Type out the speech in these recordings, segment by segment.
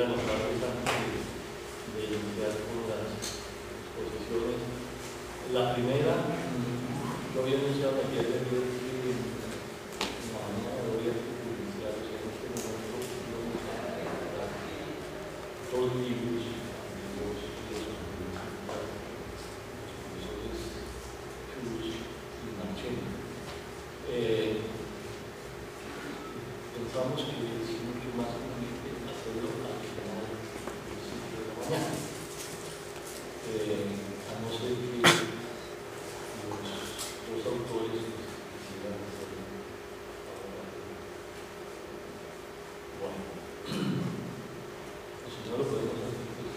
eran los martes antes de iniciar con las exposiciones. La primera, yo había anunciado ayer que mañana voy a publicar en este momento dos libros de esos profesores Cruz y Marchena. Pensamos que es mucho más conveniente hacerlo al final del ciclo de la mañana, a no ser que los autores quisieran hacerlo ahora. Bueno, si no lo podemos hacer, pues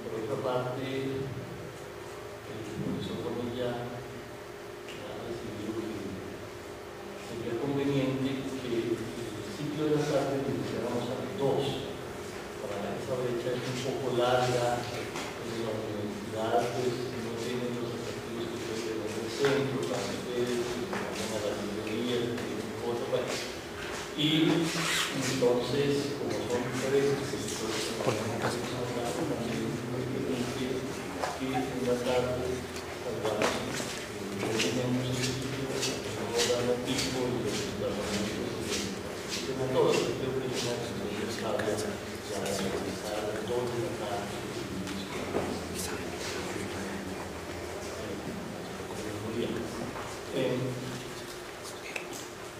por otra parte, el profesor Bonilla ha decidido que sería conveniente que el ciclo de las artes lo hiciéramos a las 2. Para esa brecha es un poco larga, en la universidad pues no tienen los atractivos que puede tener el centro, las ustedes, a las librerías, otro país. Y entonces, como son tres escritores, que en la tarde salgamos no tenemos el sitio, no dan el tipo y los desplazamientos de todos. Creo que es una situación estable ya de realizar todo en la tarde.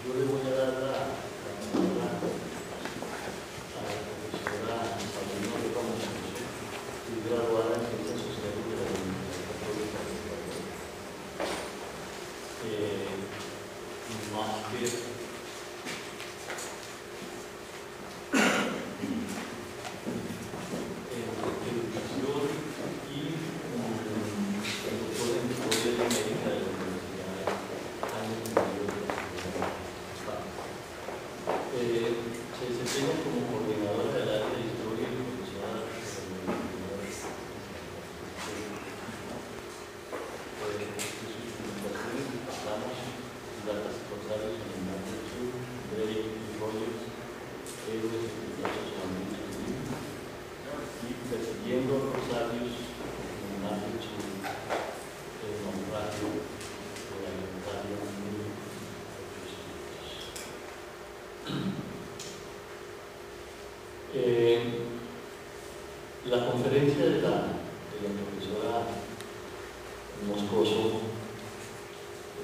Yo le voy a dar la palabra a la profesora Sabrina Ramos, que es graduada en Ciencias Sociales de la Universidad Católica de Ecuador, máster en educación y doctor en Historia de América de la Universidad Años Mayor de España. Se desempeña como coordinadora del área de Historia y profesora de la Universidad. Sus publicaciones pasamos datas cortales en el Mar del Sur, Drake y Rogers, Héroes y Pedazos y Persiguiendo a los Sabios en el Mar del Sur, el naufragio de la Italia en 1800. La conferencia de la profesora Moscoso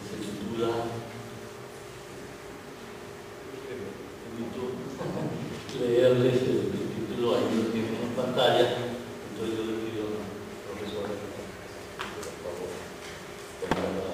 se titula leerles el título, ahí lo tienen en pantalla. Entonces yo le pido a la profesora por favor tomar la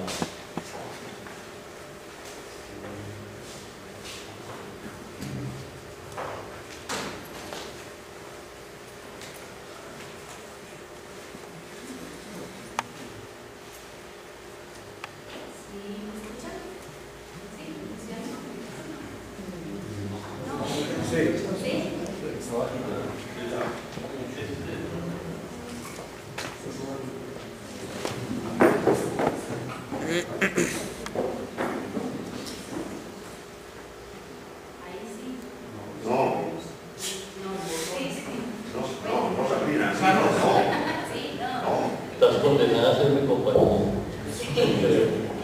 estás condenada a ser mi compañía.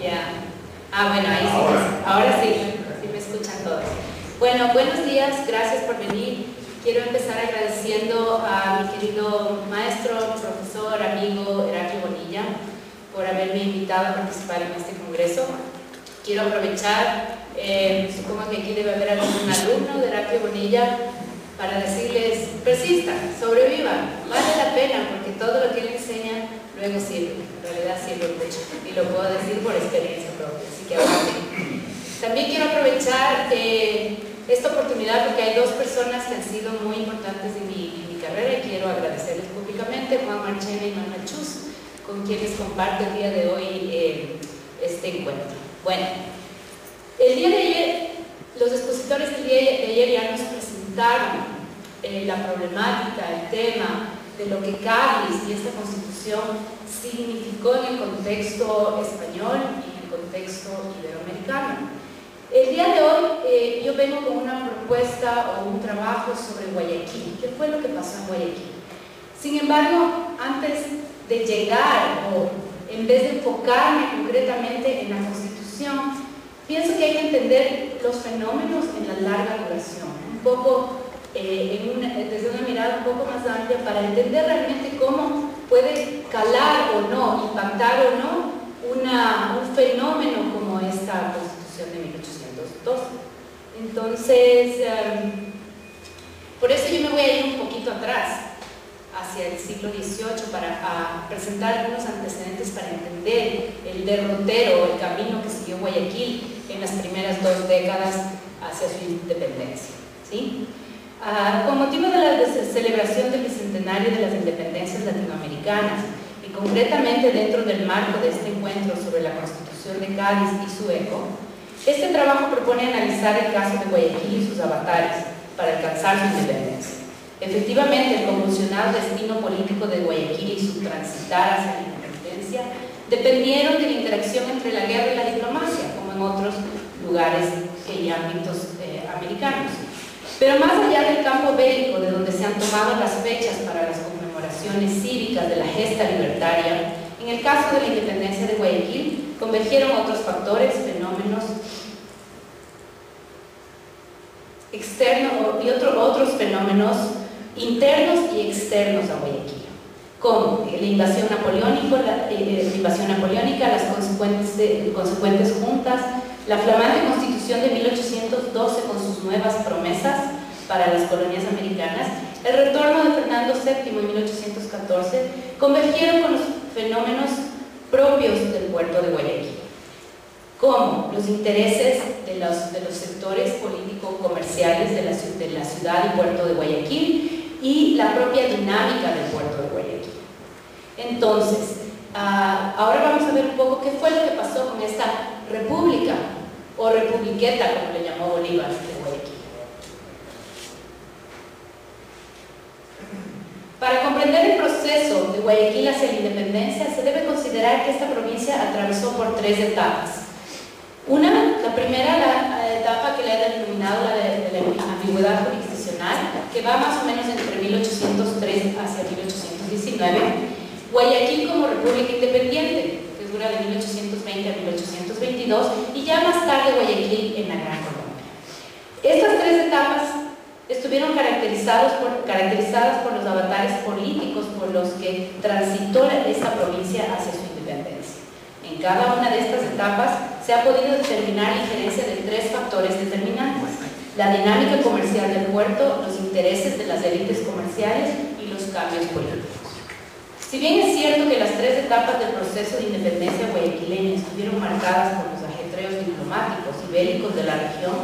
Ya. Bueno, ahí sí. Ahora sí me escuchan todos. Bueno, buenos días, gracias por venir. Quiero empezar agradeciendo a mi querido maestro, profesor, amigo Heraclio Bonilla por haberme invitado a participar en este congreso. Quiero aprovechar, supongo que aquí debe haber algún alumno de Heraclio Bonilla, para decirles, persistan, sobrevivan, vale la pena porque todo lo que él enseña luego sirve, en realidad sirve mucho y lo puedo decir por experiencia propia, así que aguanten. También quiero aprovechar esta oportunidad porque hay dos personas que han sido muy importantes en mi carrera y quiero agradecerles públicamente, Juan Marchena y Manuel Chus, con quienes comparto el día de hoy este encuentro. Bueno, el día de ayer, los expositores del día de ayer ya nos presentaron la problemática, el tema de lo que Cádiz y esta Constitución significó en el contexto español y en el contexto iberoamericano. El día de hoy yo vengo con una propuesta o un trabajo sobre Guayaquil. ¿Qué fue lo que pasó en Guayaquil? Sin embargo, antes de llegar o en vez de enfocarme concretamente en la Constitución, pienso que hay que entender los fenómenos en la larga duración, un poco desde una mirada un poco más amplia para entender realmente cómo puede calar o no, impactar o no un fenómeno como esta Constitución de 1812. Entonces, por eso yo me voy a ir un poquito atrás, hacia el siglo XVIII, para presentar algunos antecedentes para entender el derrotero, el camino que siguió Guayaquil en las primeras 2 décadas hacia su independencia, ¿sí? Con motivo de la celebración del bicentenario de las independencias latinoamericanas y concretamente dentro del marco de este encuentro sobre la Constitución de Cádiz y su eco, este trabajo propone analizar el caso de Guayaquil y sus avatares para alcanzar su independencia. Efectivamente, el convulsionado destino político de Guayaquil y su transitar hacia la independencia dependieron de la interacción entre la guerra y la diplomacia, como en otros lugares y ámbitos americanos. Pero más allá del campo bélico, de donde se han tomado las fechas para las conmemoraciones cívicas de la gesta libertaria, en el caso de la independencia de Guayaquil convergieron otros factores, fenómenos externos y otros fenómenos internos y externos a Guayaquil, como la invasión napoleónica, las consecuentes juntas, la flamante Constitución de 1812 con sus nuevas promesas para las colonias americanas, el retorno de Fernando VII en 1814, convergieron con los fenómenos propios del puerto de Guayaquil, como los intereses de los sectores político-comerciales de la ciudad y puerto de Guayaquil y la propia dinámica del puerto de Guayaquil. Entonces, ahora vamos a ver un poco qué fue lo que pasó con esta república o republiqueta, como le llamó Bolívar, de Guayaquil. Para comprender el proceso de Guayaquil hacia la independencia, se debe considerar que esta provincia atravesó por 3 etapas. La primera, la etapa que le he denominado la de la ambigüedad jurisdiccional, que va más o menos entre 1803 hacia 1819, Guayaquil como república independiente, que dura de 1820 a 1822, y ya más tarde Guayaquil en la Gran Colombia. Estas 3 etapas estuvieron caracterizadas por los avatares políticos por los que transitó esta provincia hacia su independencia. En cada una de estas etapas se ha podido determinar la injerencia de 3 factores determinantes: la dinámica comercial del puerto, los intereses de las élites comerciales y los cambios políticos. Si bien es cierto que las 3 etapas del proceso de independencia guayaquileña estuvieron marcadas por los ajetreos diplomáticos y bélicos de la región,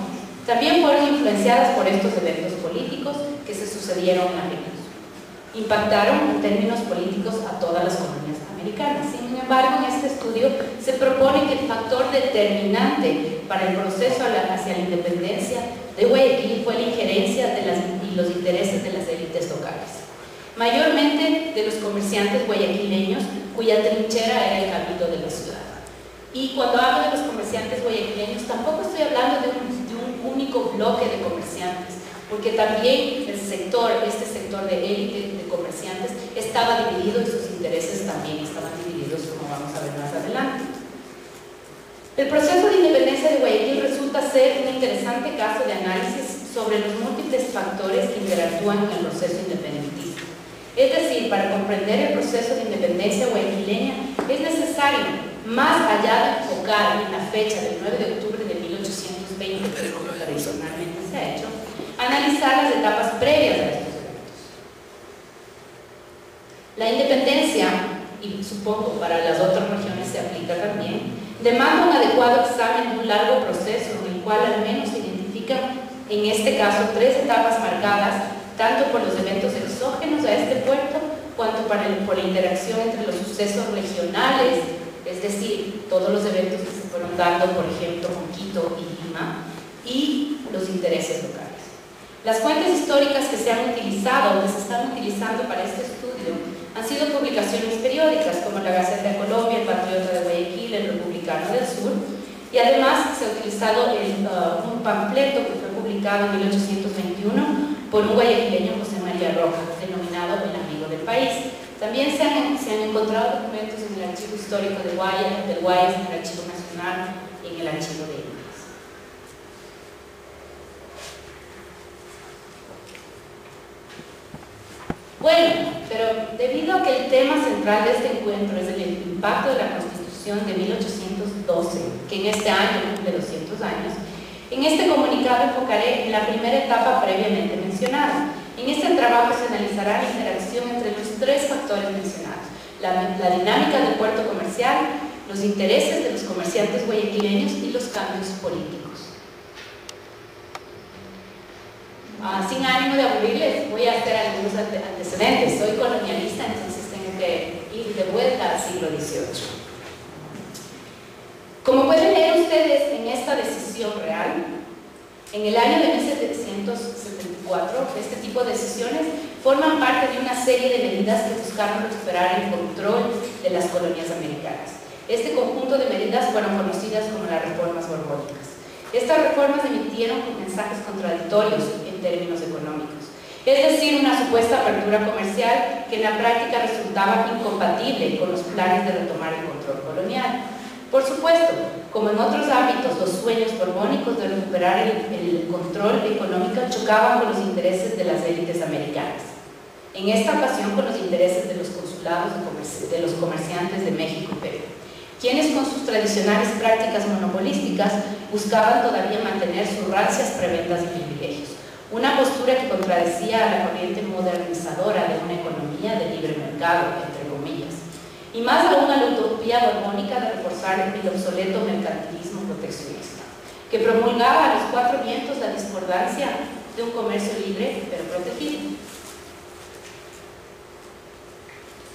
también fueron influenciadas por estos eventos políticos que se sucedieron en la región. Impactaron en términos políticos a todas las colonias americanas. Sin embargo, en este estudio se propone que el factor determinante para el proceso hacia la independencia de Guayaquil fue la injerencia y los intereses de las élites locales, mayormente de los comerciantes guayaquileños, cuya trinchera era el cabildo de la ciudad. Y cuando hablo de los comerciantes guayaquileños, tampoco estoy hablando de un único bloque de comerciantes, porque también este sector de élite de comerciantes estaba dividido y sus intereses también estaban divididos, como vamos a ver más adelante. El proceso de independencia de Guayaquil resulta ser un interesante caso de análisis sobre los múltiples factores que interactúan en el proceso independentista. Es decir, para comprender el proceso de independencia guayaquileña es necesario, más allá de enfocar en la fecha del 9 de octubre de 1820, que es como tradicionalmente se ha hecho, analizar las etapas previas a estos eventos. La independencia, y supongo para las otras regiones se aplica también, demanda un adecuado examen de un largo proceso en el cual al menos se identifican, en este caso, 3 etapas marcadas tanto por los eventos exógenos a este puerto, cuanto por la interacción entre los sucesos regionales, es decir, todos los eventos que se fueron dando, por ejemplo, con Quito y Lima, y los intereses locales. Las fuentes históricas que se han utilizado o que se están utilizando para este estudio han sido publicaciones periódicas como la Gaceta de Colombia, el Patriota de Guayaquil, el Republicano del Sur, y además se ha utilizado un panfleto que fue publicado en 1821 por un guayaquileño, José María Rojas, denominado El Amigo del País. También se han encontrado documentos en el Archivo Histórico del Guayas, en el Archivo Nacional y en el Archivo de Indias. Bueno, pero debido a que el tema central de este encuentro es el impacto de la Constitución de 1812, que en este año cumple 200 años, en este comunicado enfocaré en la primera etapa previamente mencionada. En este trabajo se analizará la interacción entre los tres factores mencionados: la dinámica del puerto comercial, los intereses de los comerciantes guayaquileños y los cambios políticos. Sin ánimo de aburrirles, voy a hacer algunos antecedentes. Soy colonialista, entonces tengo que ir de vuelta al siglo XVIII. Como pueden leer ustedes en esta decisión real, en el año de 1774, este tipo de decisiones forman parte de una serie de medidas que buscaron recuperar el control de las colonias americanas. Este conjunto de medidas fueron conocidas como las reformas borbónicas. Estas reformas emitieron mensajes contradictorios en términos económicos, es decir, una supuesta apertura comercial que en la práctica resultaba incompatible con los planes de retomar el control colonial. Por supuesto, como en otros ámbitos, los sueños borbónicos de recuperar el control económico chocaban con los intereses de las élites americanas. En esta ocasión, con los intereses de los consulados de los comerciantes de México y Perú, quienes con sus tradicionales prácticas monopolísticas buscaban todavía mantener sus rancias prebendas y privilegios, una postura que contradecía a la corriente modernizadora de una economía de libre mercado, entre comillas, y más aún a la utopía borbónica de reforzar el obsoleto mercantilismo proteccionista, que promulgaba a los cuatro vientos la discordancia de un comercio libre pero protegido.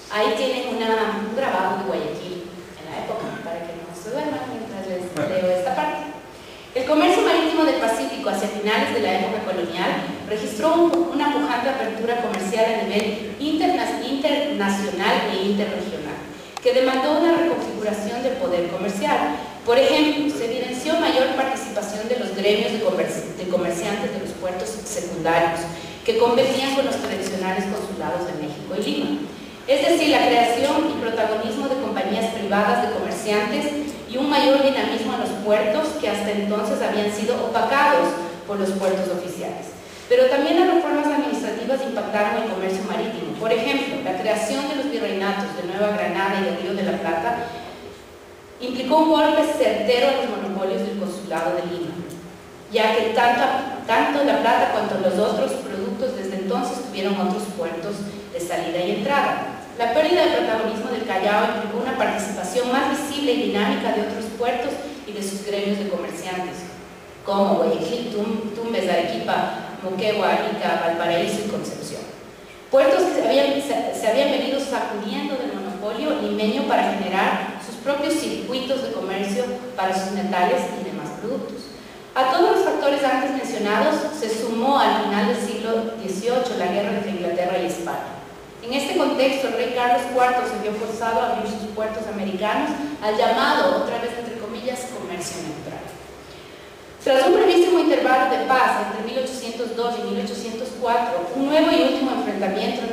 Ahí tienen un grabado de Guayaquil en la época, para que no se duerman mientras les leo esta parte. El comercio marítimo del Pacífico hacia finales de la época colonial registró una pujante apertura comercial a nivel internacional e interregional, que demandó una reconfiguración del poder comercial. Por ejemplo, se evidenció mayor participación de los gremios de comerciantes de los puertos secundarios, que competían con los tradicionales consulados de México y Lima. Es decir, la creación y protagonismo de compañías privadas de comerciantes y un mayor dinamismo en los puertos que hasta entonces habían sido opacados por los puertos oficiales. Pero también las reformas administrativas impactaron el comercio marítimo. Por ejemplo, la creación de los virreinatos de Nueva Granada y de Río de la Plata implicó un golpe certero a los monopolios del consulado de Lima, ya que tanto La Plata cuanto los otros productos desde entonces tuvieron otros puertos de salida y entrada. La pérdida de protagonismo del Callao implicó una participación más visible y dinámica de otros puertos y de sus gremios de comerciantes, como Guayaquil, Tumbes, Arequipa, Moquegua, Arica, Valparaíso y Concepción. Puertos que se habían venido sacudiendo del monopolio limeño para generar sus propios circuitos de comercio para sus metales y demás productos. A todos los factores antes mencionados se sumó al final del siglo XVIII la guerra entre Inglaterra y España. En este contexto, el rey Carlos IV se vio forzado a abrir sus puertos americanos al llamado, otra vez entre comillas, comercio neutral. Tras un brevísimo intervalo de paz entre 1802 y 1804, un nuevo y último enfrentamiento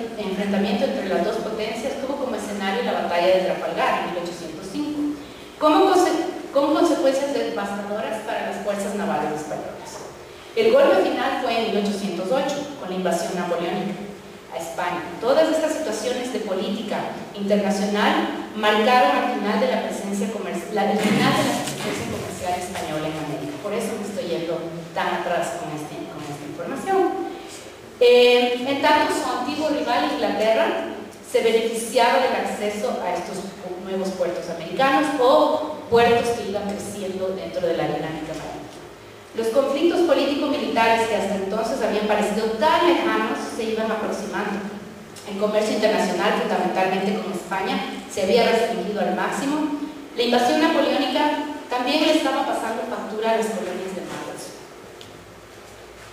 entre las dos potencias tuvo como escenario la batalla de Trafalgar en 1805, con consecuencias devastadoras para las fuerzas navales españolas. El golpe final fue en 1808, con la invasión napoleónica a España. Todas estas situaciones de política internacional marcaron al final de la presencia comercial española en América. Por eso me estoy yendo tan atrás con esta información. En tanto, su antiguo rival Inglaterra se beneficiaba del acceso a estos nuevos puertos americanos o puertos que iban creciendo dentro de la dinámica marítima. Los conflictos político-militares que hasta entonces habían parecido tan lejanos se iban aproximando. El comercio internacional, fundamentalmente con España, se había restringido al máximo. La invasión napoleónica también le estaba pasando factura a las colonias del Mar del Sur.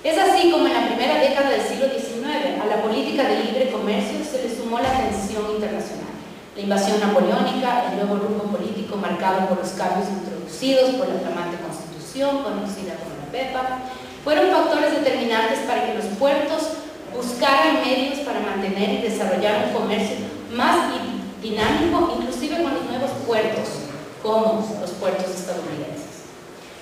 Es así como en la primera década del siglo XIX a la política de libre comercio se le sumó la tensión internacional. La invasión napoleónica, el nuevo rumbo político marcado por los cambios introducidos por la flamante Constitución, conocida como la PEPA, fueron factores determinantes para que los puertos buscaran medios para mantener y desarrollar un comercio más dinámico, inclusive con los nuevos puertos, como los puertos estadounidenses.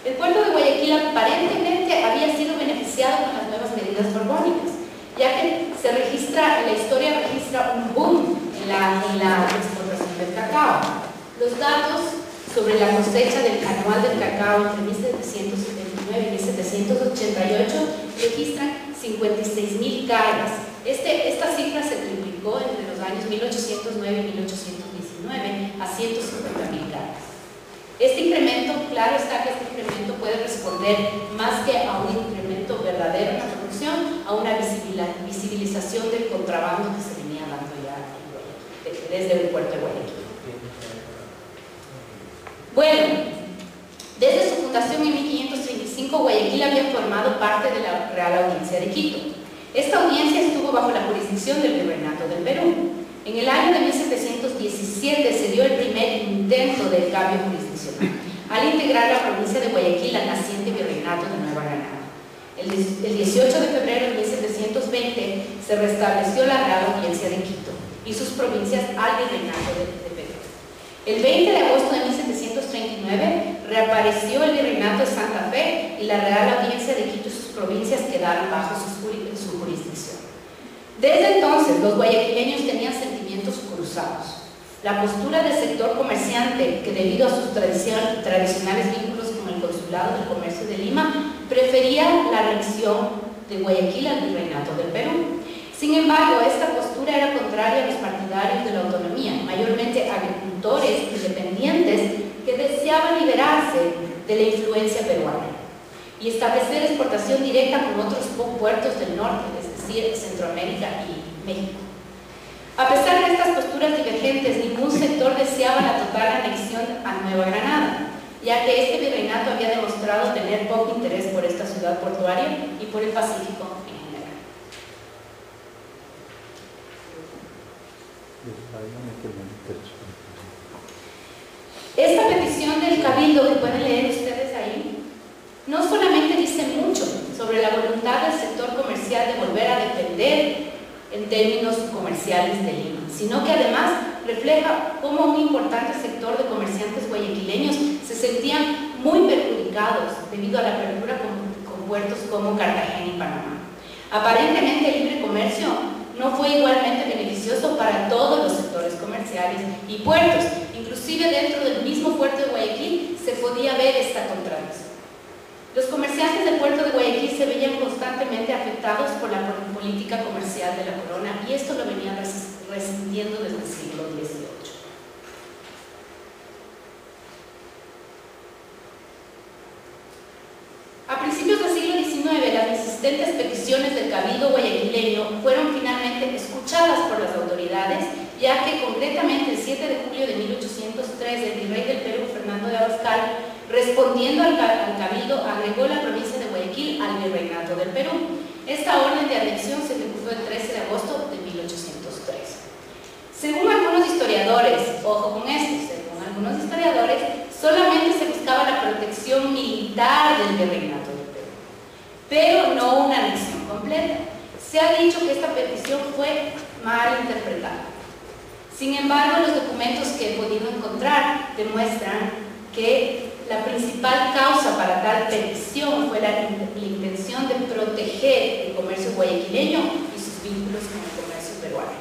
El puerto de Guayaquil aparentemente había sido beneficiado con las nuevas medidas borbónicas, ya que la historia registra un boom en la exportación del cacao. Los datos sobre la cosecha anual del cacao entre 1779 y 1788 registran 56.000 cargas. Esta cifra se triplicó entre los años 1809 y 1819 a 150.000 cargas. Este incremento, claro está que este incremento puede responder más que a un incremento verdadero en la producción, a una visibilización del contrabando que se venía dando ya desde el puerto de Guayaquil. Bueno, desde su fundación en 1535, Guayaquil había formado parte de la Real Audiencia de Quito. Esta audiencia estuvo bajo la jurisdicción del Virreinato del Perú. En el año de 1717 se dio el primer intento de cambio jurisdiccional, al integrar la provincia de Guayaquil al naciente Virreinato de Nueva Granada. El 18 de febrero de 1720 se restableció la Real Audiencia de Quito y sus provincias al Virreinato de Perú. El 20 de agosto de 1739 reapareció el Virreinato de Santa Fe y la Real Audiencia de Quito y sus provincias quedaron bajo su jurisdicción. Desde entonces, los guayaquileños tenían sentimientos cruzados. La postura del sector comerciante, que debido a sus tradicionales vínculos con el Consulado del Comercio de Lima, prefería la región de Guayaquil al Virreinato del Perú. Sin embargo, esta postura era contraria a los partidarios de la autonomía, mayormente agricultores independientes que deseaban liberarse de la influencia peruana y establecer exportación directa con otros puertos del norte, es decir, Centroamérica y México. A pesar de estas posturas divergentes, ningún sector deseaba la total anexión a Nueva Granada, ya que este virreinato había demostrado tener poco interés por esta ciudad portuaria y por el Pacífico en general. Esta petición del Cabildo, que pueden leer ustedes ahí, no solamente dice mucho sobre la voluntad del sector comercial de volver a depender en términos comerciales de Lima, sino que además refleja cómo un importante sector de comerciantes guayaquileños se sentían muy perjudicados debido a la apertura con puertos como Cartagena y Panamá. Aparentemente el libre comercio no fue igualmente beneficioso para todos los sectores comerciales y puertos. Inclusive dentro del mismo puerto de Guayaquil se podía ver esta contradicción. Los comerciantes del puerto de Guayaquil se veían constantemente afectados por la política comercial de la corona y esto lo venían resintiendo desde el siglo XVIII. A principios del siglo XIX, las insistentes peticiones del Cabildo guayaquileño fueron finalmente escuchadas por las autoridades, ya que concretamente el 7 de julio de 1803 el virrey del Perú, Fernando de Abascal, respondiendo al Cabildo, agregó la provincia de Guayaquil al Virreinato del Perú. Esta orden de anexión se ejecutó el 13 de agosto de 1803. Según algunos historiadores, ojo con esto, según algunos historiadores, solamente se buscaba la protección militar del Virreinato del Perú, pero no una anexión completa. Se ha dicho que esta petición fue mal interpretada. Sin embargo, los documentos que he podido encontrar demuestran que la principal causa para tal petición fue la intención de proteger el comercio guayaquileño y sus vínculos con el comercio peruano.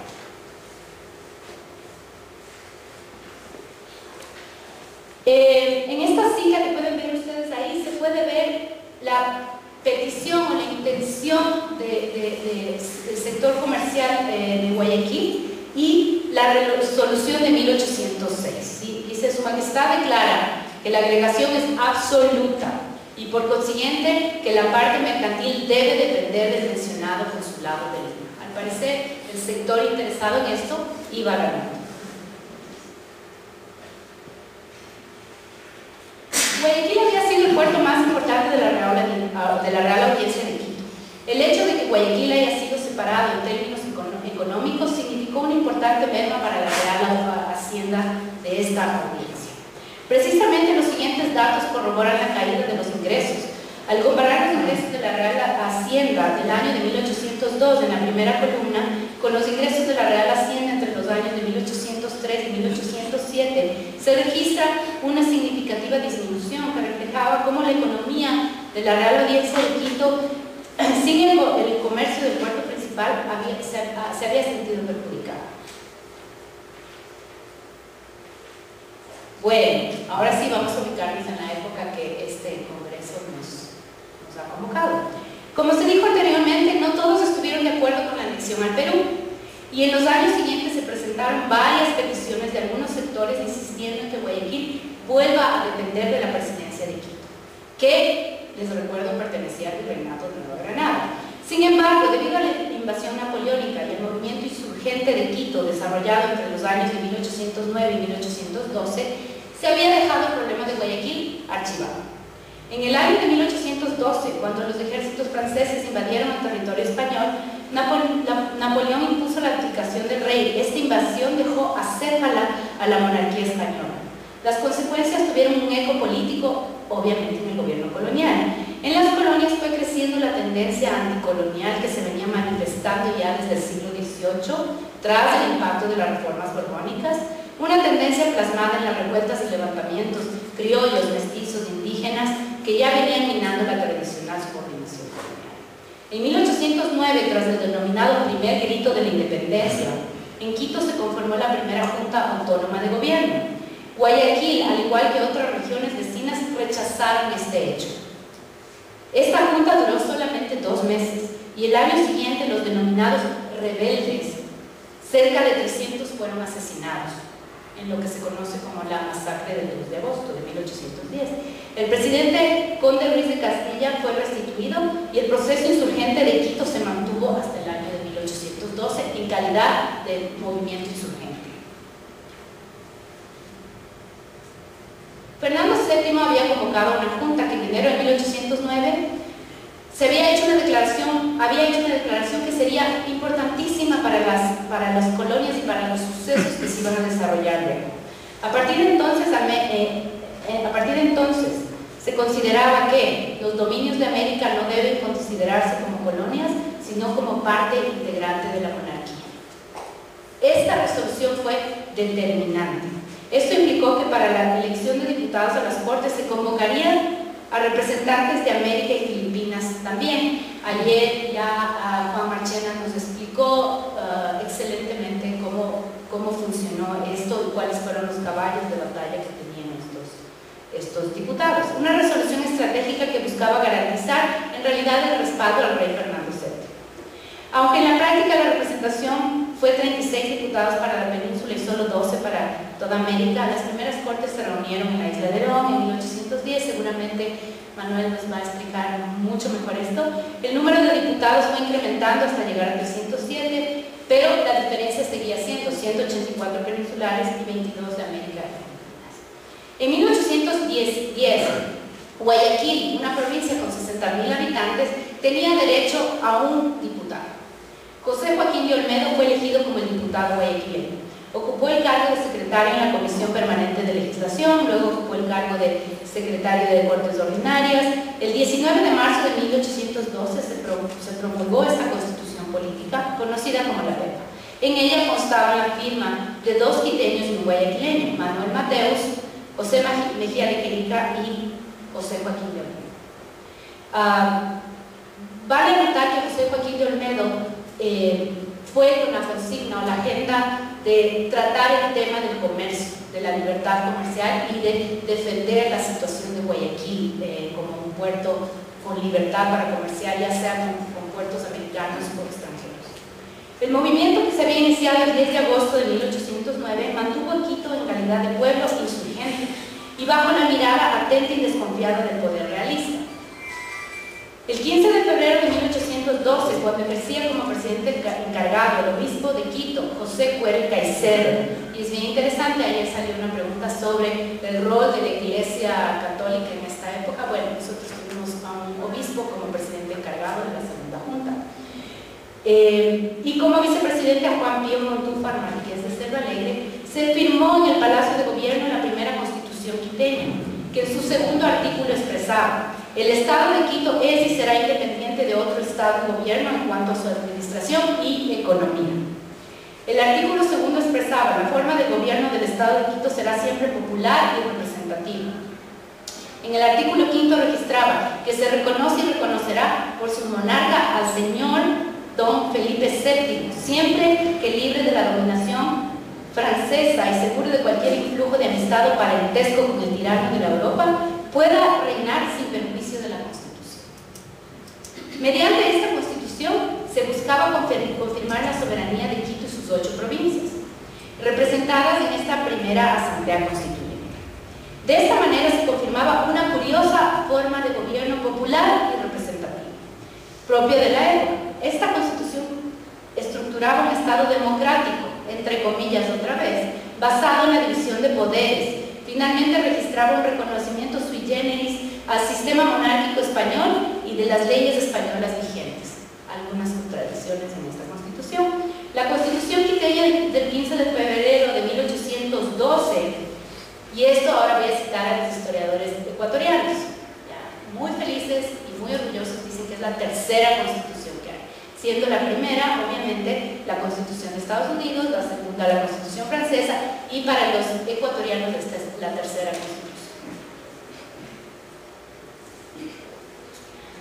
En esta cita que pueden ver ustedes ahí, se puede ver la petición o la intención del sector comercial de Guayaquil y la resolución de 1806. ¿Sí? Dice: Su Majestad declara que la agregación es absoluta y por consiguiente que la parte mercantil debe depender del mencionado consulado de Lima. Al parecer, el sector interesado en esto iba ganando. Guayaquil había sido el puerto más importante de la Real Audiencia de Quito. Guayaquil haya sido separado en términos económicos significó una importante merma para la Real Hacienda de esta audiencia. Precisamente los siguientes datos corroboran la caída de los ingresos. Al comparar los ingresos de la Real Hacienda del año de 1802 en la primera columna con los ingresos de la Real Hacienda entre los años de 1803 y 1807, se registra una significativa disminución que reflejaba cómo la economía de la Real Audiencia de Quito, sin el comercio del puerto principal, se había sentido perjudicado. Bueno, ahora sí vamos a ubicarnos en la época que este Congreso nos ha convocado. Como se dijo anteriormente, no todos estuvieron de acuerdo con la anexión al Perú, y en los años siguientes se presentaron varias peticiones de algunos sectores insistiendo en que Guayaquil vuelva a depender de la presidencia de Quito, que, les recuerdo, pertenecía al Virreinato de Nueva Granada. Sin embargo, debido a la invasión napoleónica y el movimiento insurgente de Quito desarrollado entre los años de 1809 y 1812, se había dejado el problema de Guayaquil archivado. En el año de 1812, cuando los ejércitos franceses invadieron el territorio español, Napoleón impuso la abdicación del rey. Esta invasión dejó acéfala a la monarquía española. Las consecuencias tuvieron un eco político, obviamente, en el gobierno colonial. En las colonias fue creciendo la tendencia anticolonial que se venía manifestando ya desde el siglo XVIII, tras el impacto de las reformas borbónicas, una tendencia plasmada en las revueltas y levantamientos criollos, mestizos, indígenas, que ya venían minando la tradicional subordinación colonial. En 1809, tras el denominado primer grito de la independencia, en Quito se conformó la primera Junta Autónoma de Gobierno. Guayaquil, al igual que otras regiones vecinas, rechazaron este hecho. Esta junta duró solamente 2 meses y el año siguiente los denominados rebeldes, cerca de 300 fueron asesinados en lo que se conoce como la masacre del 2 de agosto de 1810. El presidente Conde Ruiz de Castilla fue restituido y el proceso insurgente de Quito se mantuvo hasta el año de 1812 en calidad de movimiento insurgente. Fernando VII había convocado una junta que en enero de 1809 había hecho una declaración que sería importantísima para las colonias y para los sucesos que se iban a desarrollar luego. A partir de entonces se consideraba que los dominios de América no deben considerarse como colonias, sino como parte integrante de la monarquía. Esta resolución fue determinante. Esto implicó que para la elección de diputados a las Cortes se convocarían a representantes de América y Filipinas también. Ayer ya Juan Marchena nos explicó excelentemente cómo funcionó esto y cuáles fueron los caballos de batalla que tenían estos diputados. Una resolución estratégica que buscaba garantizar en realidad el respaldo al rey Fernando VII. Aunque en la práctica la representación fue 36 diputados para la península y solo 12 para toda América, las primeras cortes se reunieron en la isla de León en 1810, seguramente Manuel nos va a explicar mucho mejor esto. El número de diputados fue incrementando hasta llegar a 307, pero la diferencia seguía siendo 184 peninsulares y 22 de América. En 1810, Guayaquil, una provincia con 60.000 habitantes, tenía derecho a un diputado. José Joaquín de Olmedo fue elegido como el diputado guayaquileño. Ocupó el cargo de secretario en la Comisión Permanente de Legislación, luego ocupó el cargo de secretario de Cortes Ordinarias. El 19 de marzo de 1812 se promulgó esta constitución política, conocida como la PEPA. En ella constaba la firma de 2 quiteños y un guayaquileño, Manuel Mateus, José Mejía de Querica y José Joaquín de Olmedo. Vale notar que José Joaquín de Olmedo fue con la consigna o la agenda de tratar el tema del comercio, de la libertad comercial y de defender la situación de Guayaquil como un puerto con libertad para comerciar, ya sea con puertos americanos o extranjeros. El movimiento que se había iniciado el 10 de agosto de 1809 mantuvo a Quito en calidad de pueblo insurgente y bajo la mirada atenta y desconfiada del poder realista. El 15 de febrero de 1812, cuando ejercía como presidente encargado el obispo de Quito, José Cuero Caicedo, y es bien interesante, ayer salió una pregunta sobre el rol de la Iglesia Católica en esta época. Bueno, nosotros tuvimos a un obispo como presidente encargado de la segunda junta. Y como vicepresidente a Juan Pío Montúfar Márquez de Cerro Alegre, se firmó en el Palacio de Gobierno la primera Constitución quiteña, que en su segundo artículo expresaba: el Estado de Quito es y será independiente de otro Estado de gobierno en cuanto a su administración y economía. El artículo segundo expresaba: la forma de gobierno del Estado de Quito será siempre popular y representativa. En el artículo quinto registraba que se reconoce y reconocerá por su monarca al señor don Felipe VII, siempre que libre de la dominación francesa y seguro de cualquier influjo de amistad o parentesco con el tirano de la Europa, pueda reinar sin perjuicio de la Constitución. Mediante esta Constitución se buscaba confirmar la soberanía de Quito y sus 8 provincias, representadas en esta primera Asamblea Constituyente. De esta manera se confirmaba una curiosa forma de gobierno popular y representativa, propia de la época. Esta Constitución estructuraba un Estado democrático, entre comillas otra vez, basado en la división de poderes. Finalmente registraba un reconocimiento sui generis al sistema monárquico español y de las leyes españolas vigentes. Algunas contradicciones en esta Constitución. La Constitución quiteña del 15 de febrero de 1812, y esto ahora voy a citar a los historiadores ecuatorianos, ya, muy felices y muy orgullosos, dicen que es la tercera Constitución que hay, siendo la primera, obviamente, la Constitución de Estados Unidos, la segunda, la Constitución francesa, y para los ecuatorianos esta es la tercera Constitución.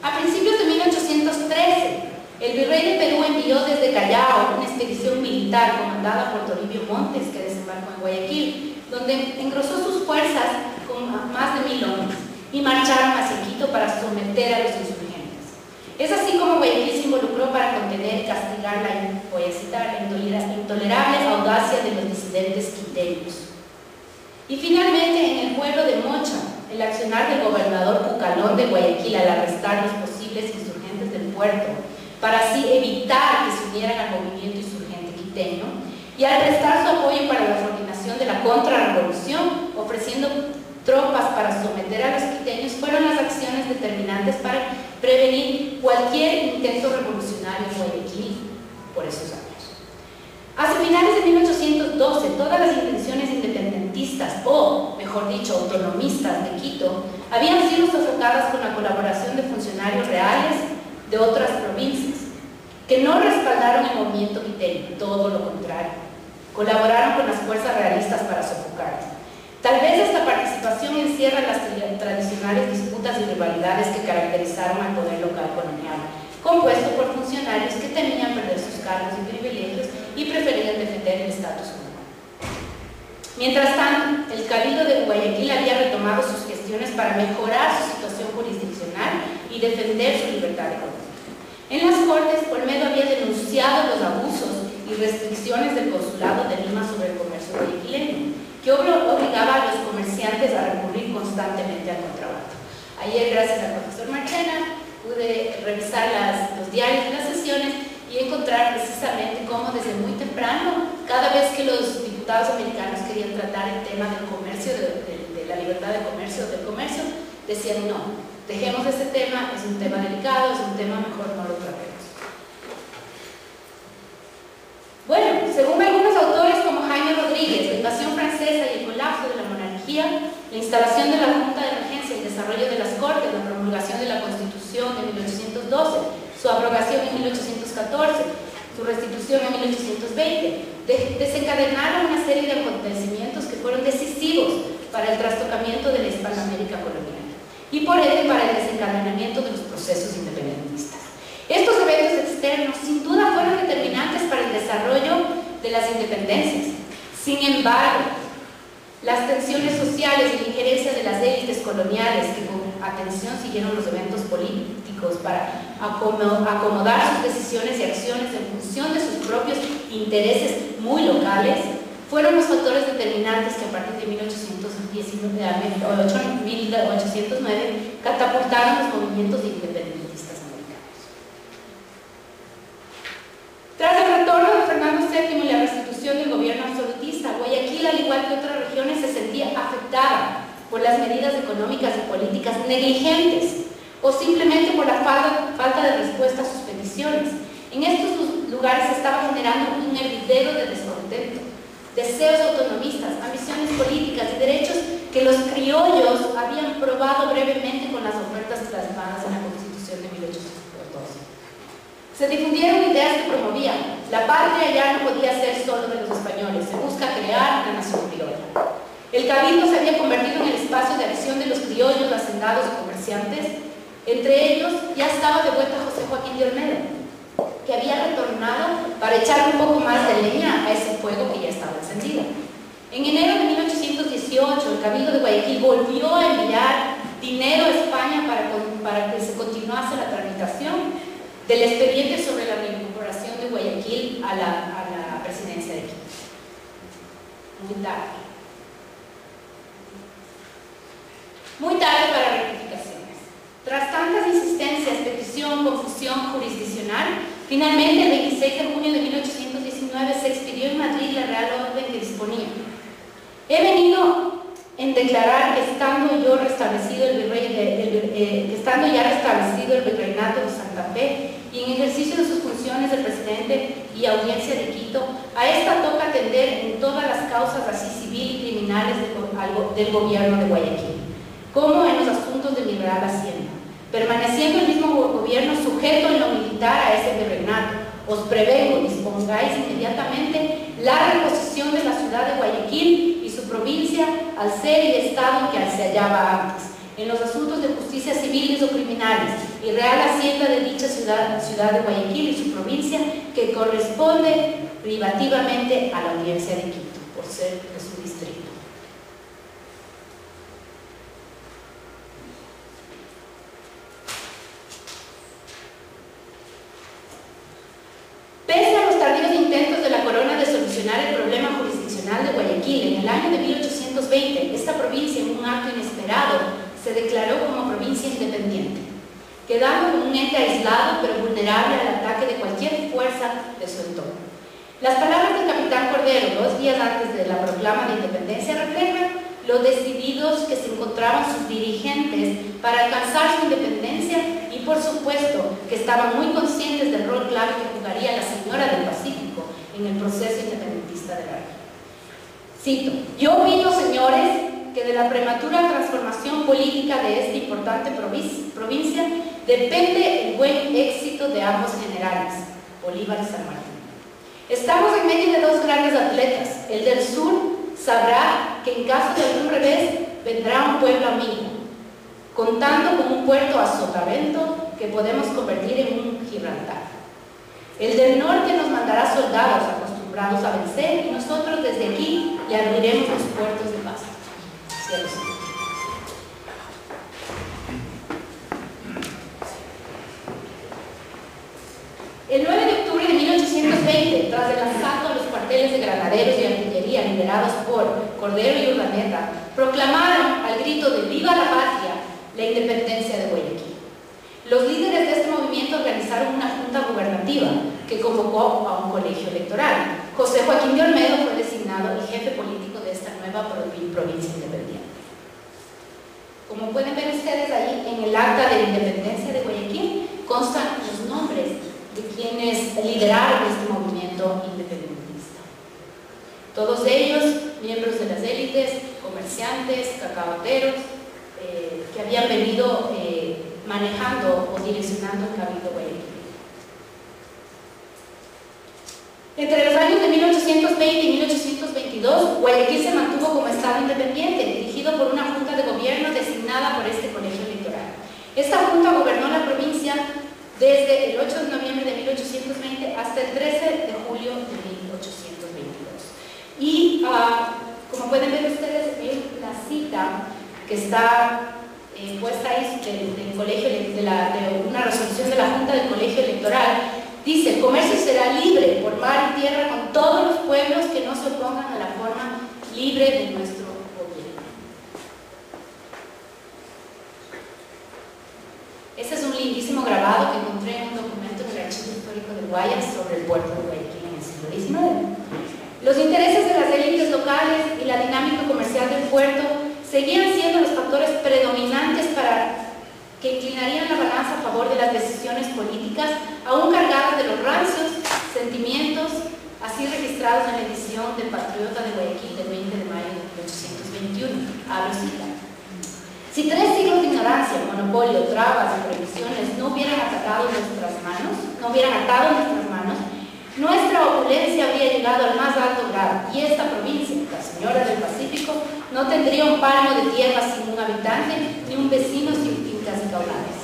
A principios de 1813, el virrey de Perú envió desde Callao una expedición militar comandada por Toribio Montes, que desembarcó en Guayaquil, donde engrosó sus fuerzas con más de 1000 hombres y marcharon hacia Quito para someter a los insurgentes. Es así como Guayaquil se involucró para contener y castigar voy a citar, la intolerable audacia de los disidentes quiteños. Y finalmente, en el pueblo de Mocha, el accionar del gobernador Cucalón de Guayaquil al arrestar los posibles insurgentes del puerto, para así evitar que se unieran al movimiento insurgente quiteño, y al prestar su apoyo para la coordinación de la contrarrevolución, ofreciendo tropas para someter a los quiteños, fueron las acciones determinantes para prevenir cualquier intento revolucionario en Guayaquil por esos años. Hacia finales de 1812, todas las intenciones independentistas, o mejor dicho, autonomistas de Quito, habían sido sofocadas con la colaboración de funcionarios reales de otras provincias, que no respaldaron el movimiento quiteño, todo lo contrario, colaboraron con las fuerzas realistas para sofocarlo. Tal vez esta participación encierra las tradicionales disputas y rivalidades que caracterizaron al poder local colonial, compuesto por funcionarios que temían perder sus cargos y privilegios y preferían defender el status quo. Mientras tanto, el Cabildo de Guayaquil había retomado sus gestiones para mejorar su situación jurisdiccional y defender su libertad económica. En las Cortes, Olmedo había denunciado los abusos y restricciones del Consulado de Lima sobre el comercio guayaquileño, que obligaba a los comerciantes a recurrir constantemente al contrabando. Ayer, gracias al profesor Marchena, pude revisar los diarios de las sesiones y encontrar precisamente cómo desde muy temprano, cada vez que los diputados americanos querían tratar el tema del comercio, de la libertad de comercio, del comercio, decían no, dejemos ese tema, es un tema delicado, es un tema mejor no lo tratemos. Bueno, según algunos autores como Jaime Rodríguez, la invasión francesa y el colapso de la monarquía, la instalación de la Junta de Regencia y el desarrollo de las Cortes, la promulgación de la Constitución en 1812, su abrogación en 1814, su restitución en 1820, desencadenaron una serie de acontecimientos que fueron decisivos para el trastocamiento de la Hispanoamérica colonial y por ende para el desencadenamiento de los procesos independentistas. Estos eventos externos sin duda fueron determinantes para el desarrollo de las independencias. Sin embargo, las tensiones sociales y la injerencia de las élites coloniales que con atención siguieron los eventos políticos para acomodar sus decisiones y acciones en función de sus propios intereses muy locales, fueron los factores determinantes que a partir de 1809 catapultaron los movimientos independentistas americanos. Tras el retorno de Fernando VII y la restitución del gobierno absolutista, Guayaquil, al igual que otras regiones, se sentía afectada por las medidas económicas y políticas negligentes o simplemente por la falta de respuesta a sus peticiones. En estos lugares se estaba generando un hervidero de descontento, deseos autonomistas, ambiciones políticas y derechos que los criollos habían probado brevemente con las ofertas plasmadas en la Constitución de 1812. Se difundieron ideas que promovían: la patria ya no podía ser solo de los españoles, se busca crear una nación criolla. El cabildo se había convertido en el espacio de acción de los criollos, hacendados y comerciantes. Entre ellos ya estaba de vuelta José Joaquín de Olmedo, que había retornado para echar un poco más de leña a ese fuego que ya estaba encendido. En enero de 1818, el Cabildo de Guayaquil volvió a enviar dinero a España para que se continuase la tramitación del expediente sobre la reincorporación de Guayaquil a la presidencia de Quito. Muy tarde. Muy tarde para rectificaciones. Tras tantas insistencias, petición, confusión jurisdiccional, finalmente el 26 de junio de 1819 se expidió en Madrid la Real Orden que disponía: he venido en declarar que estando ya restablecido el virreinato de Santa Fe y en ejercicio de sus funciones de presidente y audiencia de Quito, a esta toca atender en todas las causas así civil y criminales del gobierno de Guayaquil, como en los asuntos de mi real hacienda, permaneciendo el mismo gobierno sujeto en lo militar a ese virreinato. Os prevengo, dispongáis inmediatamente la reposición de la ciudad de Guayaquil y su provincia al ser y estado que se hallaba antes, en los asuntos de justicia civiles o criminales, y real hacienda de dicha ciudad de Guayaquil y su provincia, que corresponde privativamente a la audiencia de Quito, por ser de su distrito. Pese a los tardíos intentos de la corona de solucionar el problema jurisdiccional de Guayaquil, en el año de 1820, esta provincia, en un acto inesperado, se declaró como provincia independiente, quedando como un ente aislado pero vulnerable al ataque de cualquier fuerza de su entorno. Las palabras del capitán Cordero, 2 días antes de la proclama de independencia, reflejan lo decididos que se encontraban sus dirigentes para alcanzar su independencia y, por supuesto, que estaban muy conscientes del rol clave que jugaría la señora del Pacífico en el proceso independentista de la región. Cito: yo opino, señores, que de la prematura transformación política de esta importante provincia depende el buen éxito de ambos generales, Bolívar y San Martín. Estamos en medio de 2 grandes atletas. El del sur sabrá que en caso de algún revés vendrá un pueblo amigo, contando con un puerto a sotavento que podemos convertir en un Gibraltar. El del norte nos mandará soldados acostumbrados a vencer y nosotros desde aquí le abriremos los puertos de paz. Cielos. El 9 de octubre de 1820, tras el asalto a los cuarteles de granaderos y artillería liderados por Cordero y Urdaneta, proclamaron al grito de ¡viva la patria! La independencia de Guayaquil. Los líderes de este movimiento organizaron una junta gubernativa que convocó a un colegio electoral. José Joaquín de Olmedo fue designado el jefe político de esta nueva provincia independiente. Como pueden ver ustedes ahí en el acta de independencia de Guayaquil, constan los nombres de quienes lideraron este movimiento independentista. Todos ellos miembros de las élites, comerciantes, cacaoteros, que habían venido manejando o direccionando el Cabildo Guayaquil. Entre los años de 1820 y 1822, Guayaquil se mantuvo como estado independiente, dirigido por una junta de gobierno designada por este colegio electoral. Esta junta gobernó la provincia desde el 8 de noviembre de 1820 hasta el 13 de julio de 1822. Y como pueden ver ustedes en la cita que está puesta ahí del colegio, de una resolución de la Junta del Colegio Electoral, dice: el comercio será libre por mar y tierra con todos los pueblos que no se opongan a la forma libre de nuestro gobierno. Este es un lindísimo grabado que encontré en un documento del Archivo Histórico de Guayas sobre el puerto de Guayaquil en el siglo XIX. Los intereses de las élites locales y la dinámica comercial del puerto seguían siendo los factores predominantes que inclinarían la balanza a favor de las decisiones políticas, aún cargadas de los rancios sentimientos así registrados en la edición del Patriota de Guayaquil del 20 de mayo de 1821. Abro cita. Si 3 siglos de ignorancia, monopolio, trabas y prohibiciones no hubieran atado nuestras manos, nuestra opulencia habría llegado al más alto grado y esta provincia, la Señora del Pacífico, no tendría un palmo de tierra sin un habitante, ni un vecino sin fincas y caudales.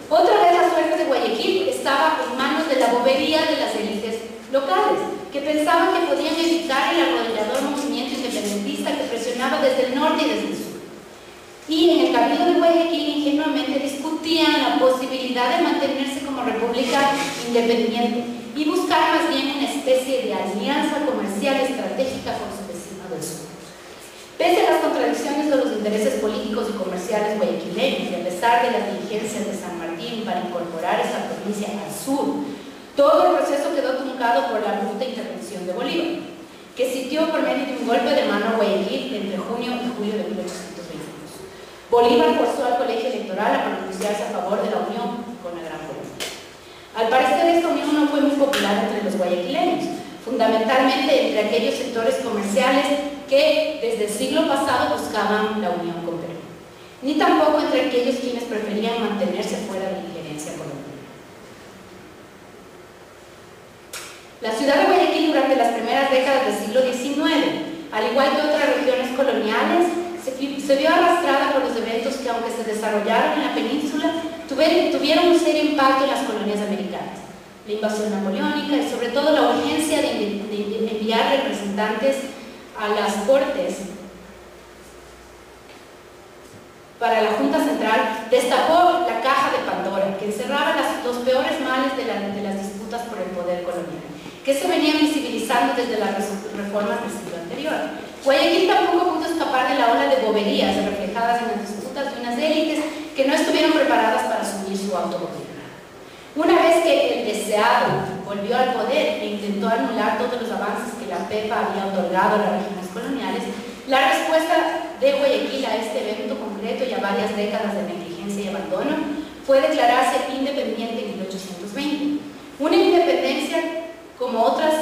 Otra vez la suerte de Guayaquil estaba en manos de la bobería de las élites locales, que pensaban que podían evitar el arrollador movimiento independentista que presionaba desde el norte y desde el sur. Y en el Cabildo de Guayaquil ingenuamente discutían la posibilidad de mantenerse como república independiente y buscar más bien una especie de alianza comercial estratégica con su vecino del sur. Pese a las contradicciones de los intereses políticos y comerciales guayaquileños y a pesar de las diligencias de San Martín para incorporar esta provincia al sur, todo el proceso quedó truncado por la abrupta intervención de Bolívar, que sitió por medio de un golpe de mano a Guayaquil entre junio y julio de 1822. Bolívar forzó al colegio electoral a pronunciarse a favor de la unión con la Gran Colombia. Al parecer, esta unión no fue muy popular entre los guayaquileños, fundamentalmente entre aquellos sectores comerciales que desde el siglo pasado buscaban la unión con Perú, ni tampoco entre aquellos quienes preferían mantenerse fuera de la injerencia colonial. La ciudad de Guayaquil durante las primeras décadas del siglo XIX, al igual que otras regiones coloniales, se vio arrastrada por los eventos que, aunque se desarrollaron en la península, tuvieron un serio impacto en las colonias americanas. La invasión napoleónica y sobre todo la urgencia de enviar representantes a las Cortes para la Junta Central destapó la caja de Pandora, que encerraba los peores males de las disputas por el poder colonial, que se venían visibilizando desde las reformas del siglo anterior. Guayaquil tampoco pudo escapar de la ola de boberías reflejadas en las disputas de unas élites que no estuvieron preparadas para asumir su autogobierno. Una vez que el deseado volvió al poder e intentó anular todos los avances que la PEPA había otorgado a las regiones coloniales, la respuesta de Guayaquil a este evento concreto y a varias décadas de negligencia y abandono fue declararse independiente en 1820. Una independencia como otras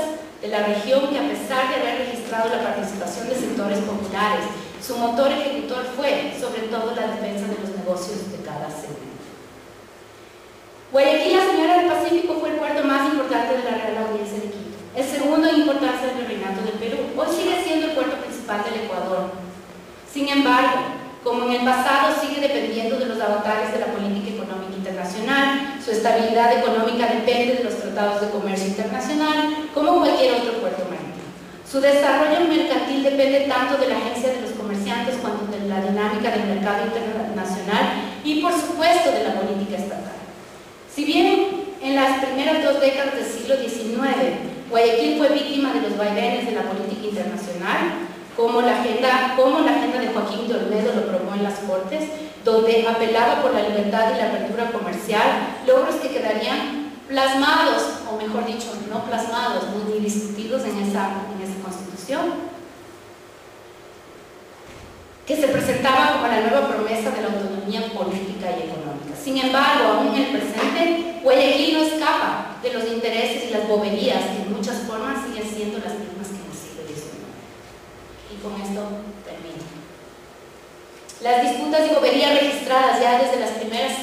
de la región que, a pesar de haber registrado la participación de sectores populares, su motor ejecutor fue sobre todo la defensa de los negocios de cada segmento. Guayaquil, la Señora del Pacífico, fue el puerto más importante de la Real Audiencia de Quito, el segundo en importancia del Virreinato del Perú. Hoy sigue siendo el puerto principal del Ecuador. Sin embargo, como en el pasado, sigue dependiendo de los avatares de la política económica internacional. Su estabilidad económica depende de los tratados de comercio internacional, como cualquier otro puerto marítimo. Su desarrollo mercantil depende tanto de la agencia de los comerciantes cuanto de la dinámica del mercado internacional y, por supuesto, de la política estatal. Si bien en las primeras 2 décadas del siglo XIX, Guayaquil fue víctima de los vaivenes de la política internacional, como la agenda de Joaquín de Olmedo lo probó en las Cortes, donde apelaba por la libertad y la apertura comercial, logros que quedarían plasmados, o mejor dicho, no plasmados, ni discutidos en esa Constitución, que se presentaba como la nueva promesa de la autonomía política y económica. Sin embargo, aún en el presente, Guayaquil no escapa de los intereses y las boberías que en muchas formas siguen siendo las mismas que en el siglo XIX. Y con esto termino. Las disputas y boberías registradas ya desde las primeras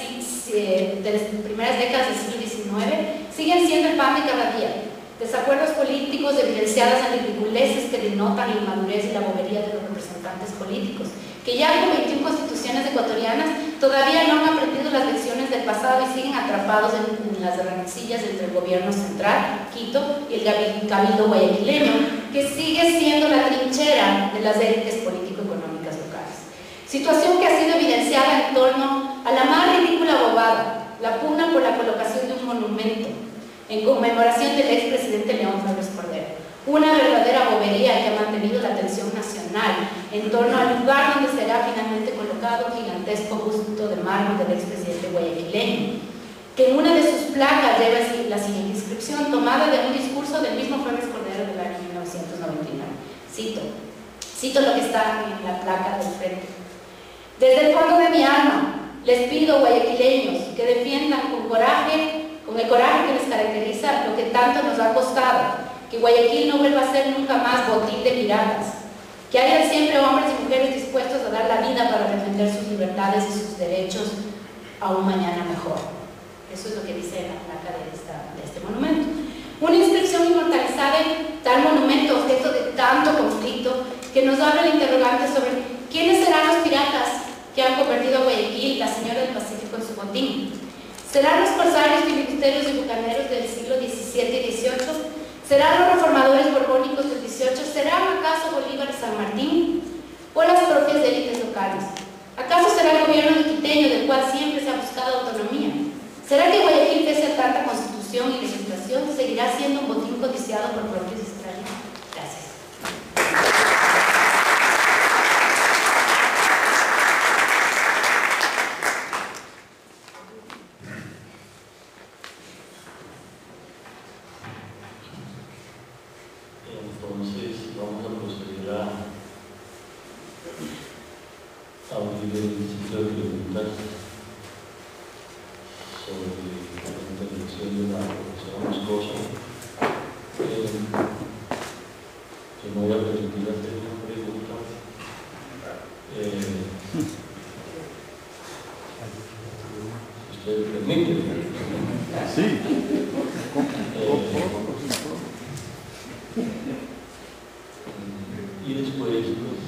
décadas del siglo XIX siguen siendo el pan de cada día. Desacuerdos políticos evidenciados en ridiculeces que denotan la inmadurez y la bobería de los representantes políticos, que ya con 21 constituciones ecuatorianas todavía no han aprendido las lecciones del pasado y siguen atrapados en las rencillas entre el gobierno central, Quito, y el cabildo guayaquileño, que sigue siendo la trinchera de las élites político-económicas locales. Situación que ha sido evidenciada en torno a la más ridícula bobada, la pugna por la colocación de un monumento en conmemoración del expresidente León Febres Cordero. Una verdadera bobería que ha mantenido la atención nacional en torno al lugar donde será finalmente colocado un gigantesco busto de mármol del expresidente guayaquileño, que en una de sus placas lleva la siguiente inscripción, tomada de un discurso del mismo Febres Cordero del año 1999. Cito lo que está en la placa del frente. Desde el fondo de mi alma, les pido, guayaquileños, que defiendan con coraje, con el coraje que les caracteriza lo que tanto nos ha costado, que Guayaquil no vuelva a ser nunca más botín de piratas, que hayan siempre hombres y mujeres dispuestos a dar la vida para defender sus libertades y sus derechos a un mañana mejor. Eso es lo que dice la placa de este monumento. Una inscripción inmortalizada en tal monumento, objeto de tanto conflicto, que nos abre el interrogante sobre quiénes serán los piratas que han convertido a Guayaquil, la señora del Pacífico, en su botín. ¿Serán los corsarios, filibusterios y bucaneros del siglo XVII y XVIII? ¿Serán los reformadores borbónicos del XVIII? ¿Serán acaso Bolívar y San Martín? ¿O las propias élites locales? ¿Acaso será el gobierno de quiteño, del cual siempre se ha buscado autonomía? ¿Será que Guayaquil, pese a tanta constitución y legislación, seguirá siendo un botín codiciado por propios extraños? Gracias. Entonces vamos a proceder a abrir el ciclo de preguntas sobre la intervención de la profesora Moscoso. Yo me voy a permitir hacer una pregunta. Si usted me permite. Sí. Y después, pues,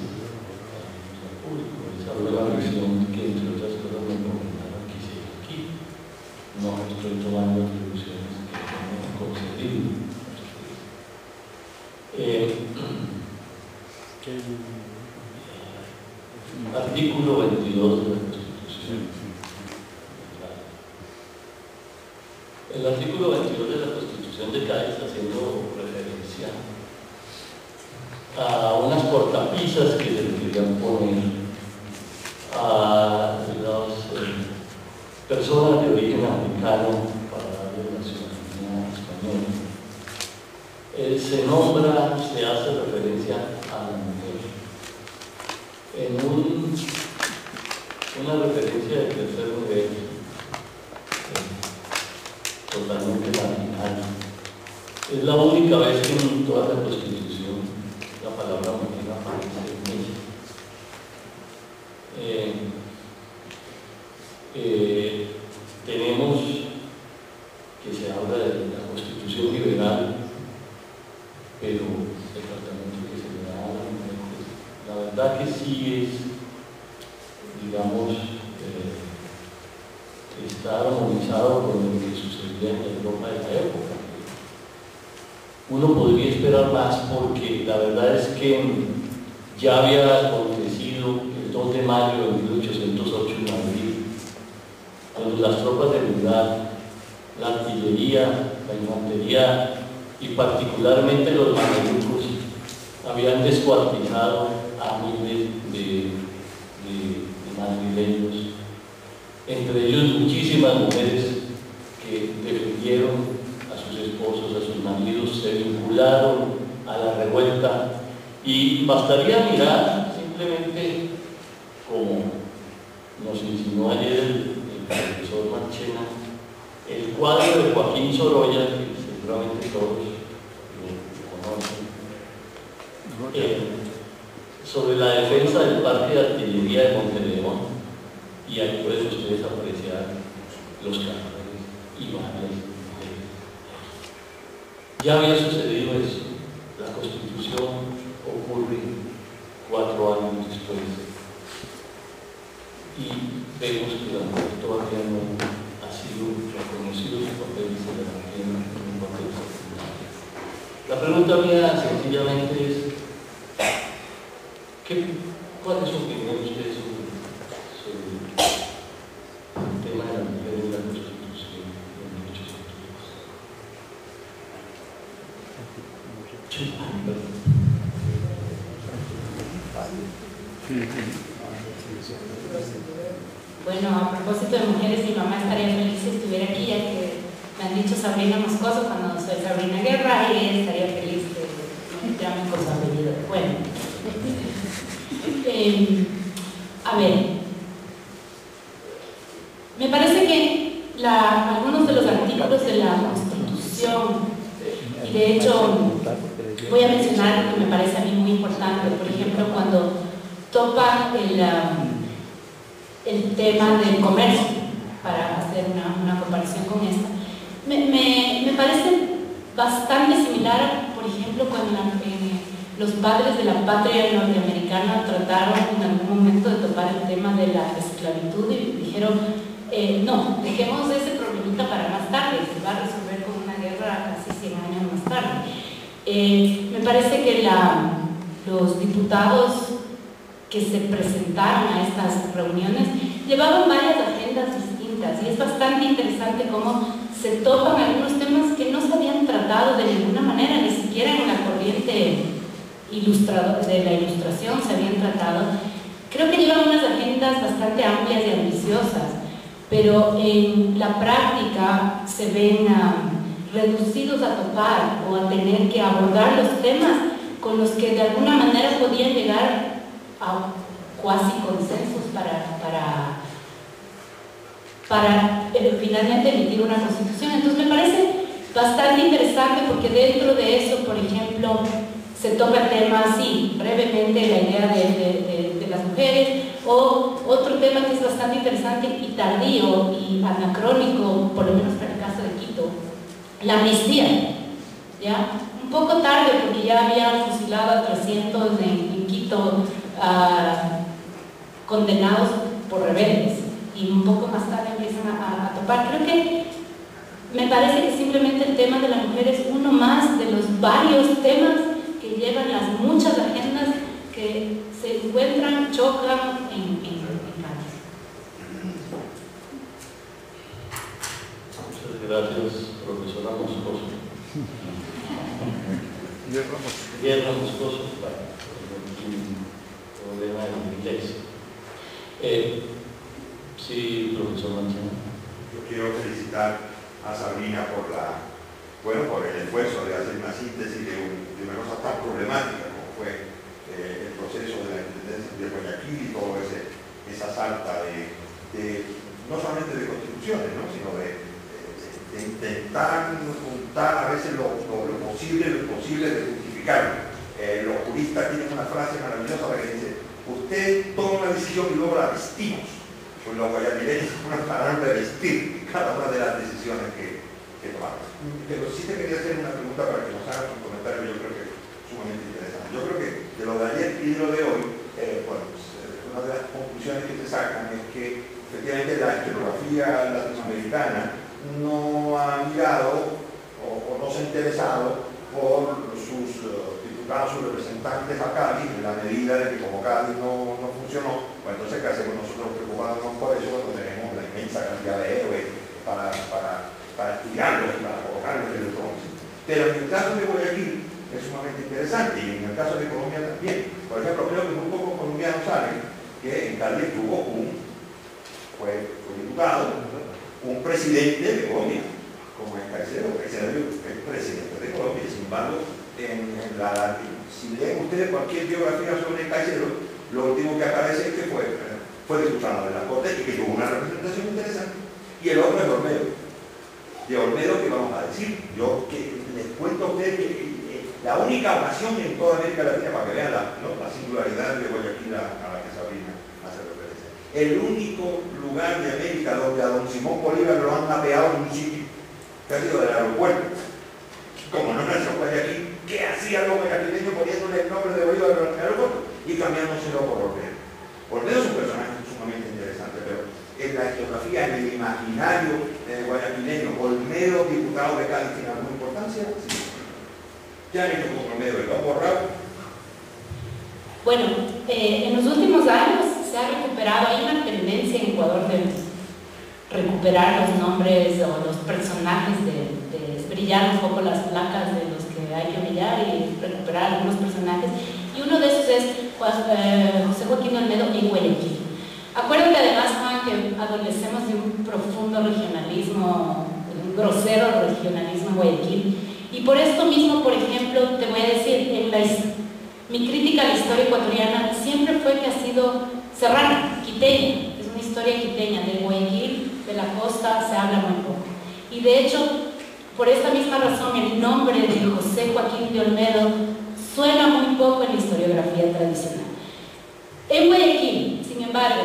al público, esa fue la versión que, entre otras cosas, me recomendaron que hiciera aquí. No estoy tomando atribuciones que no me han concedido. Artículo 22 de la Constitución. El artículo 22 de la Constitución de Cádiz está haciendo referencia a unas cortapisas que se le querían poner a las personas de origen africano para darle nacionalidad española. Se nombra, se hace referencia a la mujer en una referencia de tercer nivel totalmente marginal. Es la única vez que en toda la Constitución la palabra mujer aparece en ella. Tenemos que se habla de la Constitución liberal, pero el tratamiento que se le da a la mujer, pues, la verdad que sí es, digamos, está armonizado con lo que sucedía en la Europa de la época. Uno podría esperar más porque la verdad es que ya había acontecido el 2 de mayo de 1808 en Madrid, cuando las tropas de unidad, la artillería, la infantería y particularmente los mamelucos habían descuartizado a miles de madrileños, entre ellos muchísimas mujeres que defendieron a sus esposos, a sus maridos, se vincularon a la revuelta, y bastaría mirar simplemente, como nos insinuó ayer el profesor Marchena, el cuadro de Joaquín Sorolla, que seguramente todos lo conocen, sobre la defensa del Parque de Artillería de Monteleón, y ahí pueden ustedes apreciar los cadáveres y varias mujeres. Ya había sucedido eso. La Constitución ocurre 4 años después y vemos que la mujer todavía no ha sido reconocido su papel y se le da un papel secundario. La pregunta mía sencillamente es ¿cuál es su opinión usted sobre el tema de la mujer en la Constitución y en muchos sentidos? Bueno, a propósito de mujeres, mi mamá estaría feliz si estuviera aquí, ya que me han dicho Sabrina Moscoso cuando soy Sabrina Guerra, y ella estaría feliz de que me llamen con su apellido. Bueno, a ver, me parece que algunos de los artículos artículos de la Constitución. Y de hecho, voy a mencionar lo que me parece a mí muy importante. Por ejemplo, cuando topa el tema del comercio, para hacer una comparación con esta, me parece bastante similar, por ejemplo, cuando los padres de la patria norteamericana trataron en algún momento de tocar el tema de la esclavitud y dijeron, no, dejemos ese problemita para más tarde, se va a resolver con una guerra casi 100 años más tarde. Me parece que los diputados que se presentaron a estas reuniones llevaban varias agendas distintas y es bastante interesante cómo se topan algunos temas que no se habían tratado de ninguna manera, ni siquiera en la corriente de la ilustración se habían tratado. Creo que llevan unas agendas bastante amplias y ambiciosas, pero en la práctica se ven reducidos a topar o a tener que abordar los temas con los que de alguna manera podían llegar a cuasi consensos para finalmente emitir una constitución. Entonces me parece bastante interesante porque dentro de eso, por ejemplo, se toca el tema así, brevemente, la idea de las mujeres, o otro tema que es bastante interesante y tardío y anacrónico, por lo menos para el caso de Quito, la amnistía, ¿ya? Un poco tarde porque ya habían fusilado a 300 en Quito condenados por rebeldes y un poco más tarde empiezan a topar. Creo que me parece que simplemente el tema de la mujer es uno más de los varios temas que llevan las muchas agendas que se encuentran, chocan en Cádiz. Muchas gracias, profesora Moscoso. Guerra Moscoso, un problema en inglés. Sí, profesor Manchana. Yo quiero felicitar a Sabrina por el esfuerzo de hacer una síntesis de una cosa tan problemática como fue el proceso de la independencia de Guayaquil y todo esa salta no solamente de constituciones, ¿no? Sino de intentar juntar a veces lo posible de justificarlo. Los juristas tienen una frase maravillosa que dice: usted toma una decisión y luego la vestimos. Pues los guayaquileños pararon de vestir cada una de las decisiones que tomamos. Pero sí te quería hacer una pregunta para que nos hagas un comentario, yo creo que es sumamente interesante. Yo creo que de lo de ayer y de lo de hoy, una de las conclusiones que se sacan es que efectivamente la historiografía latinoamericana no ha mirado o no se ha interesado por sus diputados, sus representantes a Cádiz, en la medida de que como Cádiz no funcionó, pues entonces ¿qué hacemos nosotros preocupándonos por eso cuando tenemos la inmensa cantidad de héroes para estudiarlos y para colocarlos en el bronce? Pero en el caso de Guayaquil es sumamente interesante y en el caso de Colombia también. Por ejemplo, creo que muy pocos colombianos saben que en Cádiz tuvo fue diputado, un presidente de Colombia, como es Caicedo. Caicedo es presidente de Colombia. Sin embargo, si leen ustedes cualquier biografía sobre Caicedo, lo último que aparece es que fue diputado de la Corte y que tuvo una representación interesante. Y el otro es Olmedo. De Olmedo, ¿qué vamos a decir? Yo que les cuento a ustedes que la única ocasión en toda América Latina, para que vean la singularidad de Guayaquil a la que Sabrina hace referencia, el único lugar de América donde a don Simón Bolívar lo han mapeado en un sitio que ha sido del aeropuerto. Como no nació Guayaquil, ¿qué hacían los guayaquileños poniéndole el nombre de Bolívar en el aeropuerto? Y cambiándoselo por Olmedo. Olmedo es un personaje sumamente interesante, pero en la historiografía, en el imaginario guayaquileño, Olmedo, diputado de Cádiz, ¿tiene alguna importancia? Sí. ¿Qué han hecho con Olmedo? ¿Lo han borrado? Bueno, en los últimos años se ha recuperado, hay una tendencia en Ecuador de recuperar los nombres o los personajes, de brillar un poco las placas de los que hay que brillar y recuperar algunos personajes. Y uno de esos es José Joaquín Olmedo en Guayaquil. Acuérdate además, Juan, que adolecemos de un profundo regionalismo, un grosero regionalismo en Guayaquil. Y por esto mismo, por ejemplo, te voy a decir, mi crítica a la historia ecuatoriana siempre fue que ha sido serrana, quiteña. Es una historia quiteña. De Guayaquil, de la costa, se habla muy poco. Y de hecho, Por esta misma razón, el nombre de José Joaquín de Olmedo suena muy poco en la historiografía tradicional. En Guayaquil, sin embargo,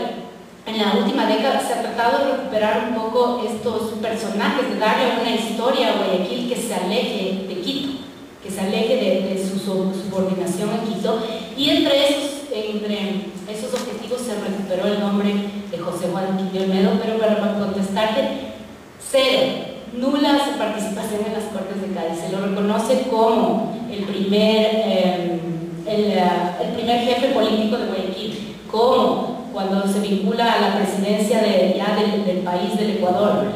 en la última década se ha tratado de recuperar un poco estos personajes, de darle una historia a Guayaquil que se aleje de Quito, que se aleje de su subordinación a Quito, y entre esos objetivos se recuperó el nombre de José Joaquín de Olmedo, pero para contestarte, cero. Nula su participación en las Cortes de Cádiz. Se lo reconoce como el primer jefe político de Guayaquil, como cuando se vincula a la presidencia del país del Ecuador,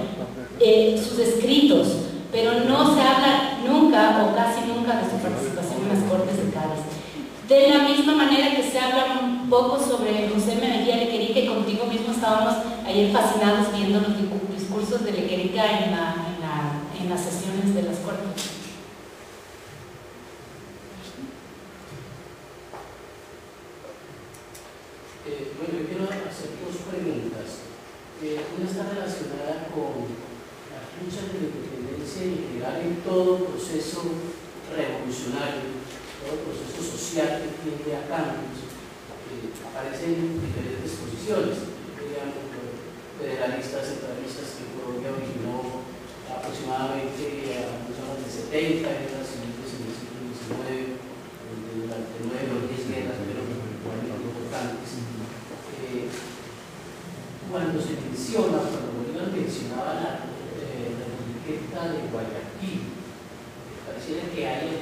sus escritos, pero no se habla nunca o casi nunca de su participación en las Cortes de Cádiz. De la misma manera que se habla un poco sobre José Mejía Lequerica, y contigo mismo estábamos ayer fascinados viendo los discursos de Lequerica en las sesiones de las Cortes. Bueno, yo quiero hacer dos preguntas. Una está relacionada con las luchas de la independencia en general en todo proceso revolucionario, todo proceso social que tiende a cambios. Aparecen diferentes posiciones, digamos, federalistas, centralistas, que Colombia originó aproximadamente a los años 70, guerras civiles en el siglo XIX, durante 9 o 10 guerras, pero igualmente importantes. Cuando se menciona, cuando Bolívar mencionaba la Republiqueta de Guayaquil, pareciera que hay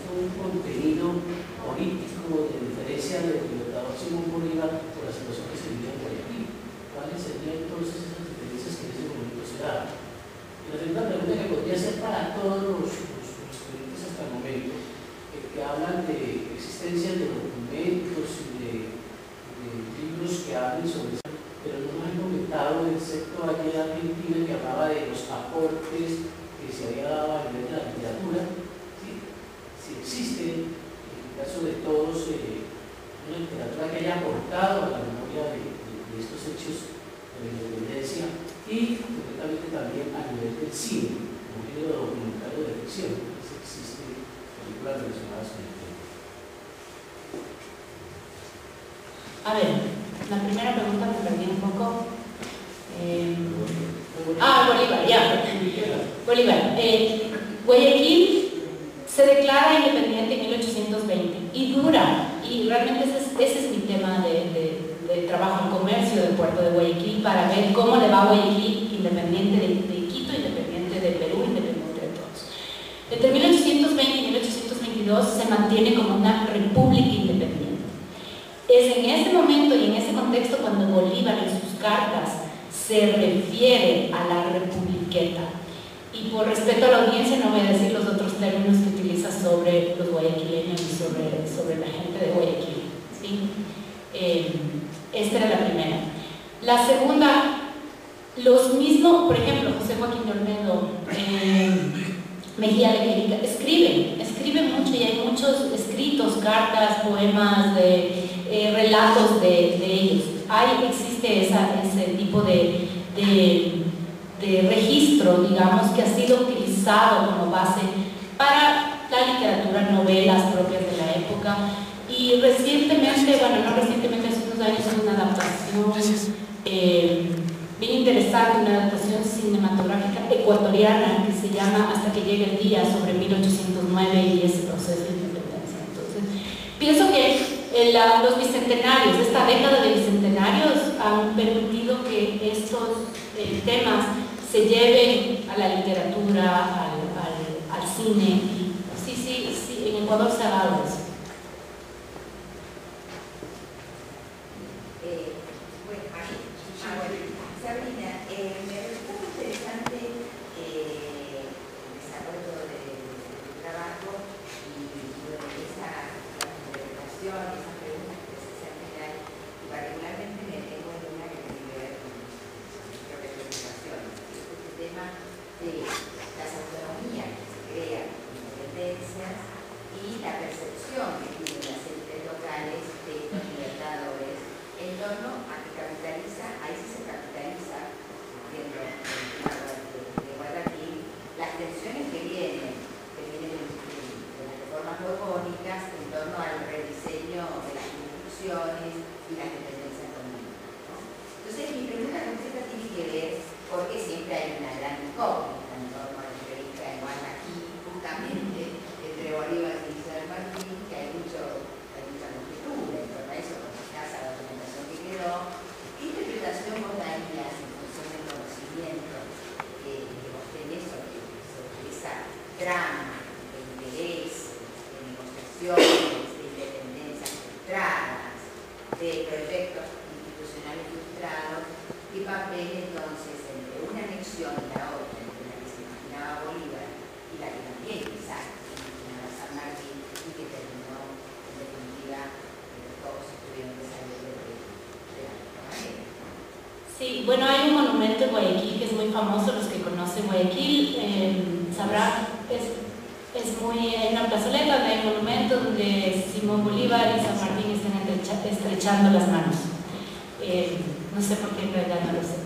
todo un contenido político de diferencia del libertador Simón Bolívar por la situación que se vivía en Guayaquil. ¿Cuáles serían entonces esas diferencias que en ese momento se daban? Y la segunda pregunta que podría ser para todos los estudiantes hasta el momento, que hablan de existencia de documentos y de libros que hablen sobre eso, pero no han comentado, excepto ayer Argentina, que hablaba de los aportes que se había dado a nivel de la literatura. Si existe, en el caso de todos, una literatura que haya aportado a la memoria de estos hechos de la independencia, y concretamente también a nivel del cine, como género documentario de ficción, si existen películas relacionadas con el tema. A ver, la primera pregunta me perdí un poco. Bolívar, ya. Bolívar. Guayaquil se declara independiente en 1820 y dura, y realmente ese es mi tema de trabajo en comercio del puerto de Guayaquil, para ver cómo le va a Guayaquil, independiente de Quito, independiente de Perú, independiente de todos. Entre 1820 y 1822 se mantiene como una república independiente. Es en ese momento y en ese contexto cuando Bolívar en sus cartas se refiere a la republiqueta. Y por respeto a la audiencia no voy a decir los otros términos que utiliza sobre los guayaquileños y sobre la gente de Guayaquil, ¿sí? Esta era la primera. La segunda, los mismos, por ejemplo, José Joaquín de Olmedo, Mejía Lequerica, escriben mucho, y hay muchos escritos, cartas, poemas, relatos de ellos. Existe ese tipo de registro, digamos, que ha sido utilizado como base para la literatura, novelas propias de la época. Y recientemente, bueno, no recientemente, hace unos años, una adaptación bien interesante, una adaptación cinematográfica ecuatoriana que se llama Hasta que llegue el día, sobre 1809 y ese proceso de independencia. Entonces, pienso que los bicentenarios, esta década de bicentenarios, han permitido que estos temas se lleven a la literatura, al cine. Sí, en Ecuador se ha dado eso. Sabrina, me resulta muy interesante el desarrollo de tu trabajo y esa interpretación, esas preguntas que se hacen al final, y particularmente me tengo en una que tiene que ver con mis propias preocupaciones, este tema de las autonomías que se crean, independencias y la percepción que tienen las élites locales de estos libertadores en torno a que capitaliza, ahí sí se capitaliza, viendo el caso de Guayaquil, las tensiones que macroeconómicas en torno al rediseño de las construcciones y las dependencias económicas, ¿no? Entonces, mi pregunta concreta tiene que ver, porque siempre hay una gran incógnita en torno a la entrevista de Guayaquil, justamente entre Bolívar y San Martín, que hay mucha conjetura en torno a eso, porque está esa documentación que quedó. ¿Qué interpretación vos darías en función del conocimiento que vos tenés sobre esa trama de interés, de negociaciones, de independencias frustradas, de proyectos institucionales frustrados? ¿Qué papel entonces entre una anexión y la otra, entre la que se imaginaba Bolívar y la que también quizás se imaginaba San Martín y que terminó en definitiva todos tuvieron que salir de la misma manera? Sí, bueno, hay un monumento en Guayaquil que es muy famoso, los que conocen Guayaquil sabrán, hay una plazoleta donde hay un monumento donde Simón Bolívar y San Martín están estrechando las manos. No sé por qué en realidad no lo sé.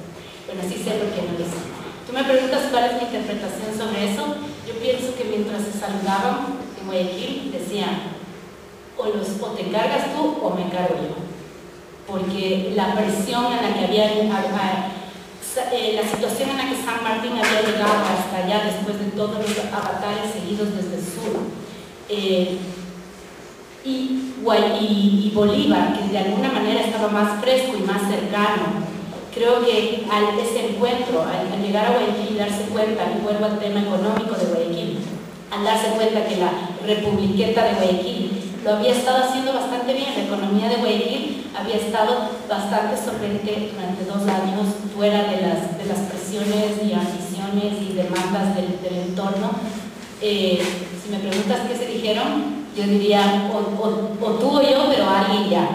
Bueno, sí sé por qué no lo sé. Tú me preguntas cuál es mi interpretación sobre eso. Yo pienso que mientras se saludaban en Guayaquil decían o te encargas tú o me encargo yo. Porque la presión en la que había, la situación en la que San Martín había llegado hasta allá después de todos los avatares seguidos desde el sur, y Bolívar, que de alguna manera estaba más fresco y más cercano, creo que al ese encuentro, al llegar a Guayaquil y darse cuenta, y vuelvo al tema económico de Guayaquil, al darse cuenta que la republiqueta de Guayaquil lo había estado haciendo bastante bien, la economía de Guayaquil había estado bastante solvente durante 2 años, fuera de las presiones y ambiciones y demandas del entorno. Si me preguntas qué se dijeron, yo diría o tú o yo, pero alguien ya,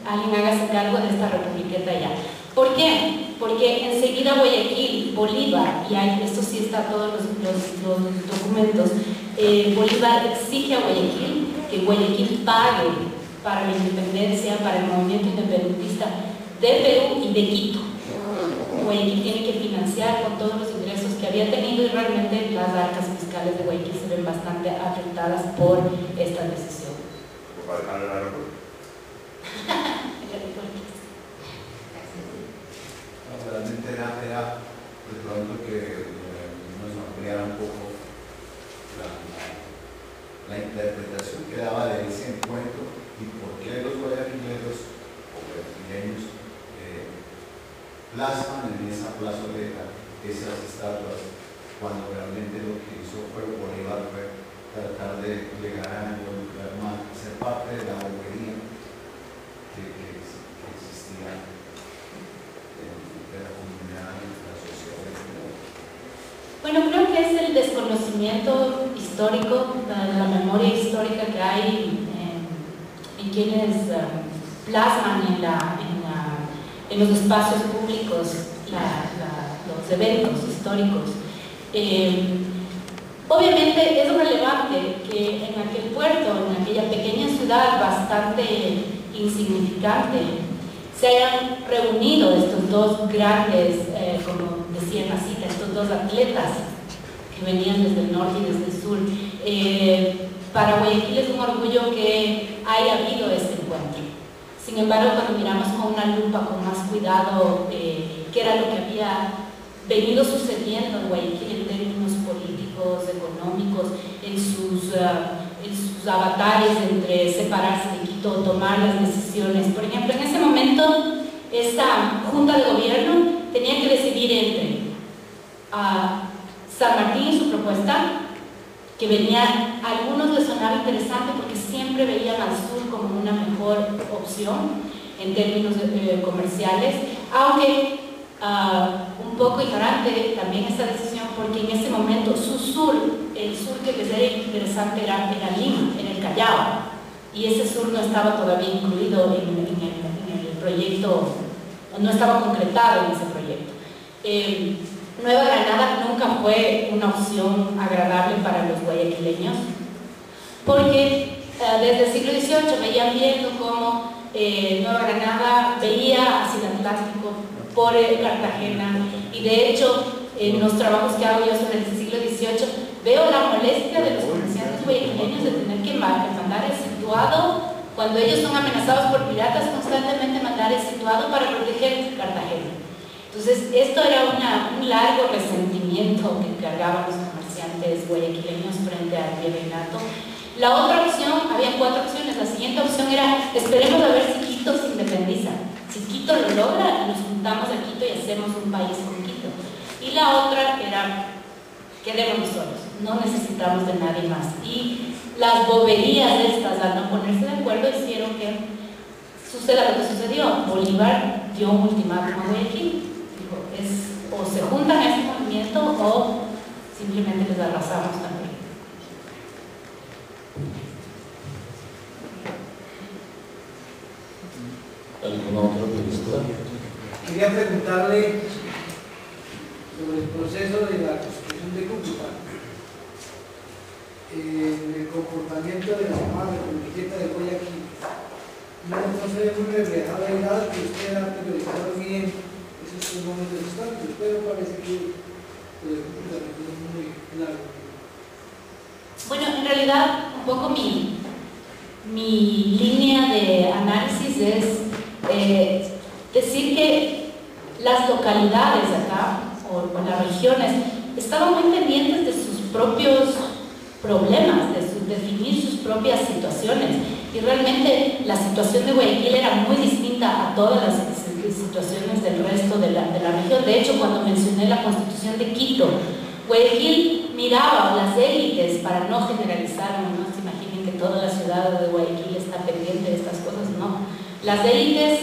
alguien hágase cargo de esta republiqueta ya. ¿Por qué? Porque enseguida Guayaquil, Bolívar, y esto sí está en todos los documentos, Bolívar exige a Guayaquil que Guayaquil pague para la independencia, para el movimiento independentista de Perú y de Quito. Guayaquil tiene que financiar con todos los ingresos que había tenido y realmente las arcas fiscales de Guayaquil se ven bastante afectadas por esta decisión. Realmente era de pronto que nos ampliara un poco la interpretación que daba de ese encuentro y por qué los guayaquileños o guayaquileños plasman en esa plazoleta esas estatuas cuando realmente lo que hizo Bolívar fue tratar de llegar a involucrar más, ser parte de la bobería que existía de la comunidad y de la sociedad. Bueno, creo que es el desconocimiento histórico, la memoria histórica que hay en quienes plasman en los espacios públicos los eventos históricos. Obviamente es relevante que en aquel puerto, en aquella pequeña ciudad bastante insignificante, se hayan reunido estos dos grandes, como decía en la cita, estos dos atletas que venían desde el norte y desde el sur. Para Guayaquil es un orgullo que haya habido este encuentro. Sin embargo, cuando miramos con una lupa, con más cuidado, qué era lo que había venido sucediendo en Guayaquil en términos políticos, económicos, en sus avatares entre separarse de Quito, tomar las decisiones. Por ejemplo, en ese momento, esta junta de gobierno tenía que decidir entre San Martín y su propuesta, que venía, a algunos les sonaba interesante porque siempre veían al sur como una mejor opción en términos comerciales, aunque un poco ignorante también esta decisión, porque en ese momento su sur, el sur que les era interesante era Lima, era el Callao, y ese sur no estaba todavía incluido en el proyecto, no estaba concretado en ese proyecto. Nueva Granada nunca fue una opción agradable para los guayaquileños, porque desde el siglo XVIII veían viendo cómo Nueva Granada veía hacia el Atlántico por Cartagena, y de hecho en los trabajos que hago yo sobre el siglo XVIII veo la molestia de los comerciantes guayaquileños de tener que mandar el situado, cuando ellos son amenazados por piratas, constantemente mandar el situado para proteger Cartagena. Entonces, esto era un largo resentimiento que cargaban los comerciantes guayaquileños frente al virreinato. La otra opción, había 4 opciones. La siguiente opción era: esperemos a ver si Quito se independiza. Si Quito lo logra, nos juntamos a Quito y hacemos un país con Quito. Y la otra era: quedémonos solos, no necesitamos de nadie más. Y las boberías estas, al no ponerse de acuerdo, hicieron que suceda lo que sucedió. Bolívar dio un ultimátum a Guayaquil. Dijo, o se juntan a este movimiento o simplemente les arrasamos también. ¿Alguna otra pregunta? Quería preguntarle sobre el proceso de la construcción de Cúcuta. El comportamiento de la llamada Republiqueta de Guayaquil no se ve muy reflejado en nada que usted ha teorizado bien esos momentos históricos, pero parece que el comportamiento es muy claro. Bueno, en realidad, un poco mi línea de análisis es decir que las localidades acá, o las regiones, estaban muy pendientes de sus propios problemas, de definir sus propias situaciones. Y realmente la situación de Guayaquil era muy distinta a todas las situaciones del resto de la región. De hecho, cuando mencioné la Constitución de Quito, Guayaquil miraba las élites, para no generalizar, no se imaginen que toda la ciudad de Guayaquil está pendiente de estas cosas, no. Las élites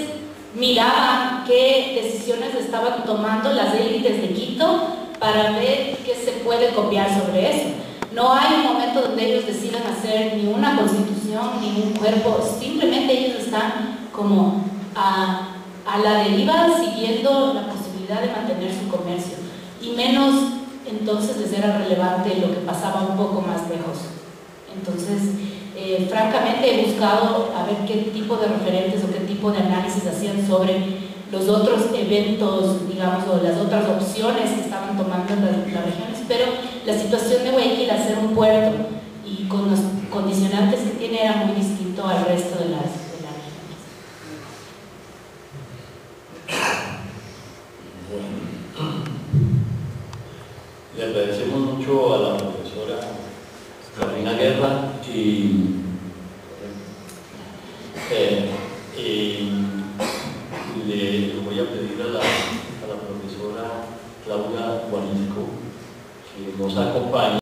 miraban qué decisiones estaban tomando las élites de Quito para ver qué se puede copiar sobre eso. No hay un momento donde ellos decidan hacer ni una constitución, ni un cuerpo, simplemente ellos están como a la deriva, siguiendo la posibilidad de mantener su comercio. Y menos entonces les era relevante lo que pasaba un poco más lejos. Entonces, francamente he buscado a ver qué tipo de referentes o qué tipo de análisis hacían sobre los otros eventos, digamos, o las otras opciones que estaban tomando las regiones, pero la situación de Guayaquil, al ser un puerto y con los condicionantes que tiene, era muy distinto al resto de las regiones. Bueno, le agradecemos mucho a la profesora Carolina Guerra y le voy a pedir a la profesora Claudia Guarisco que nos acompañe.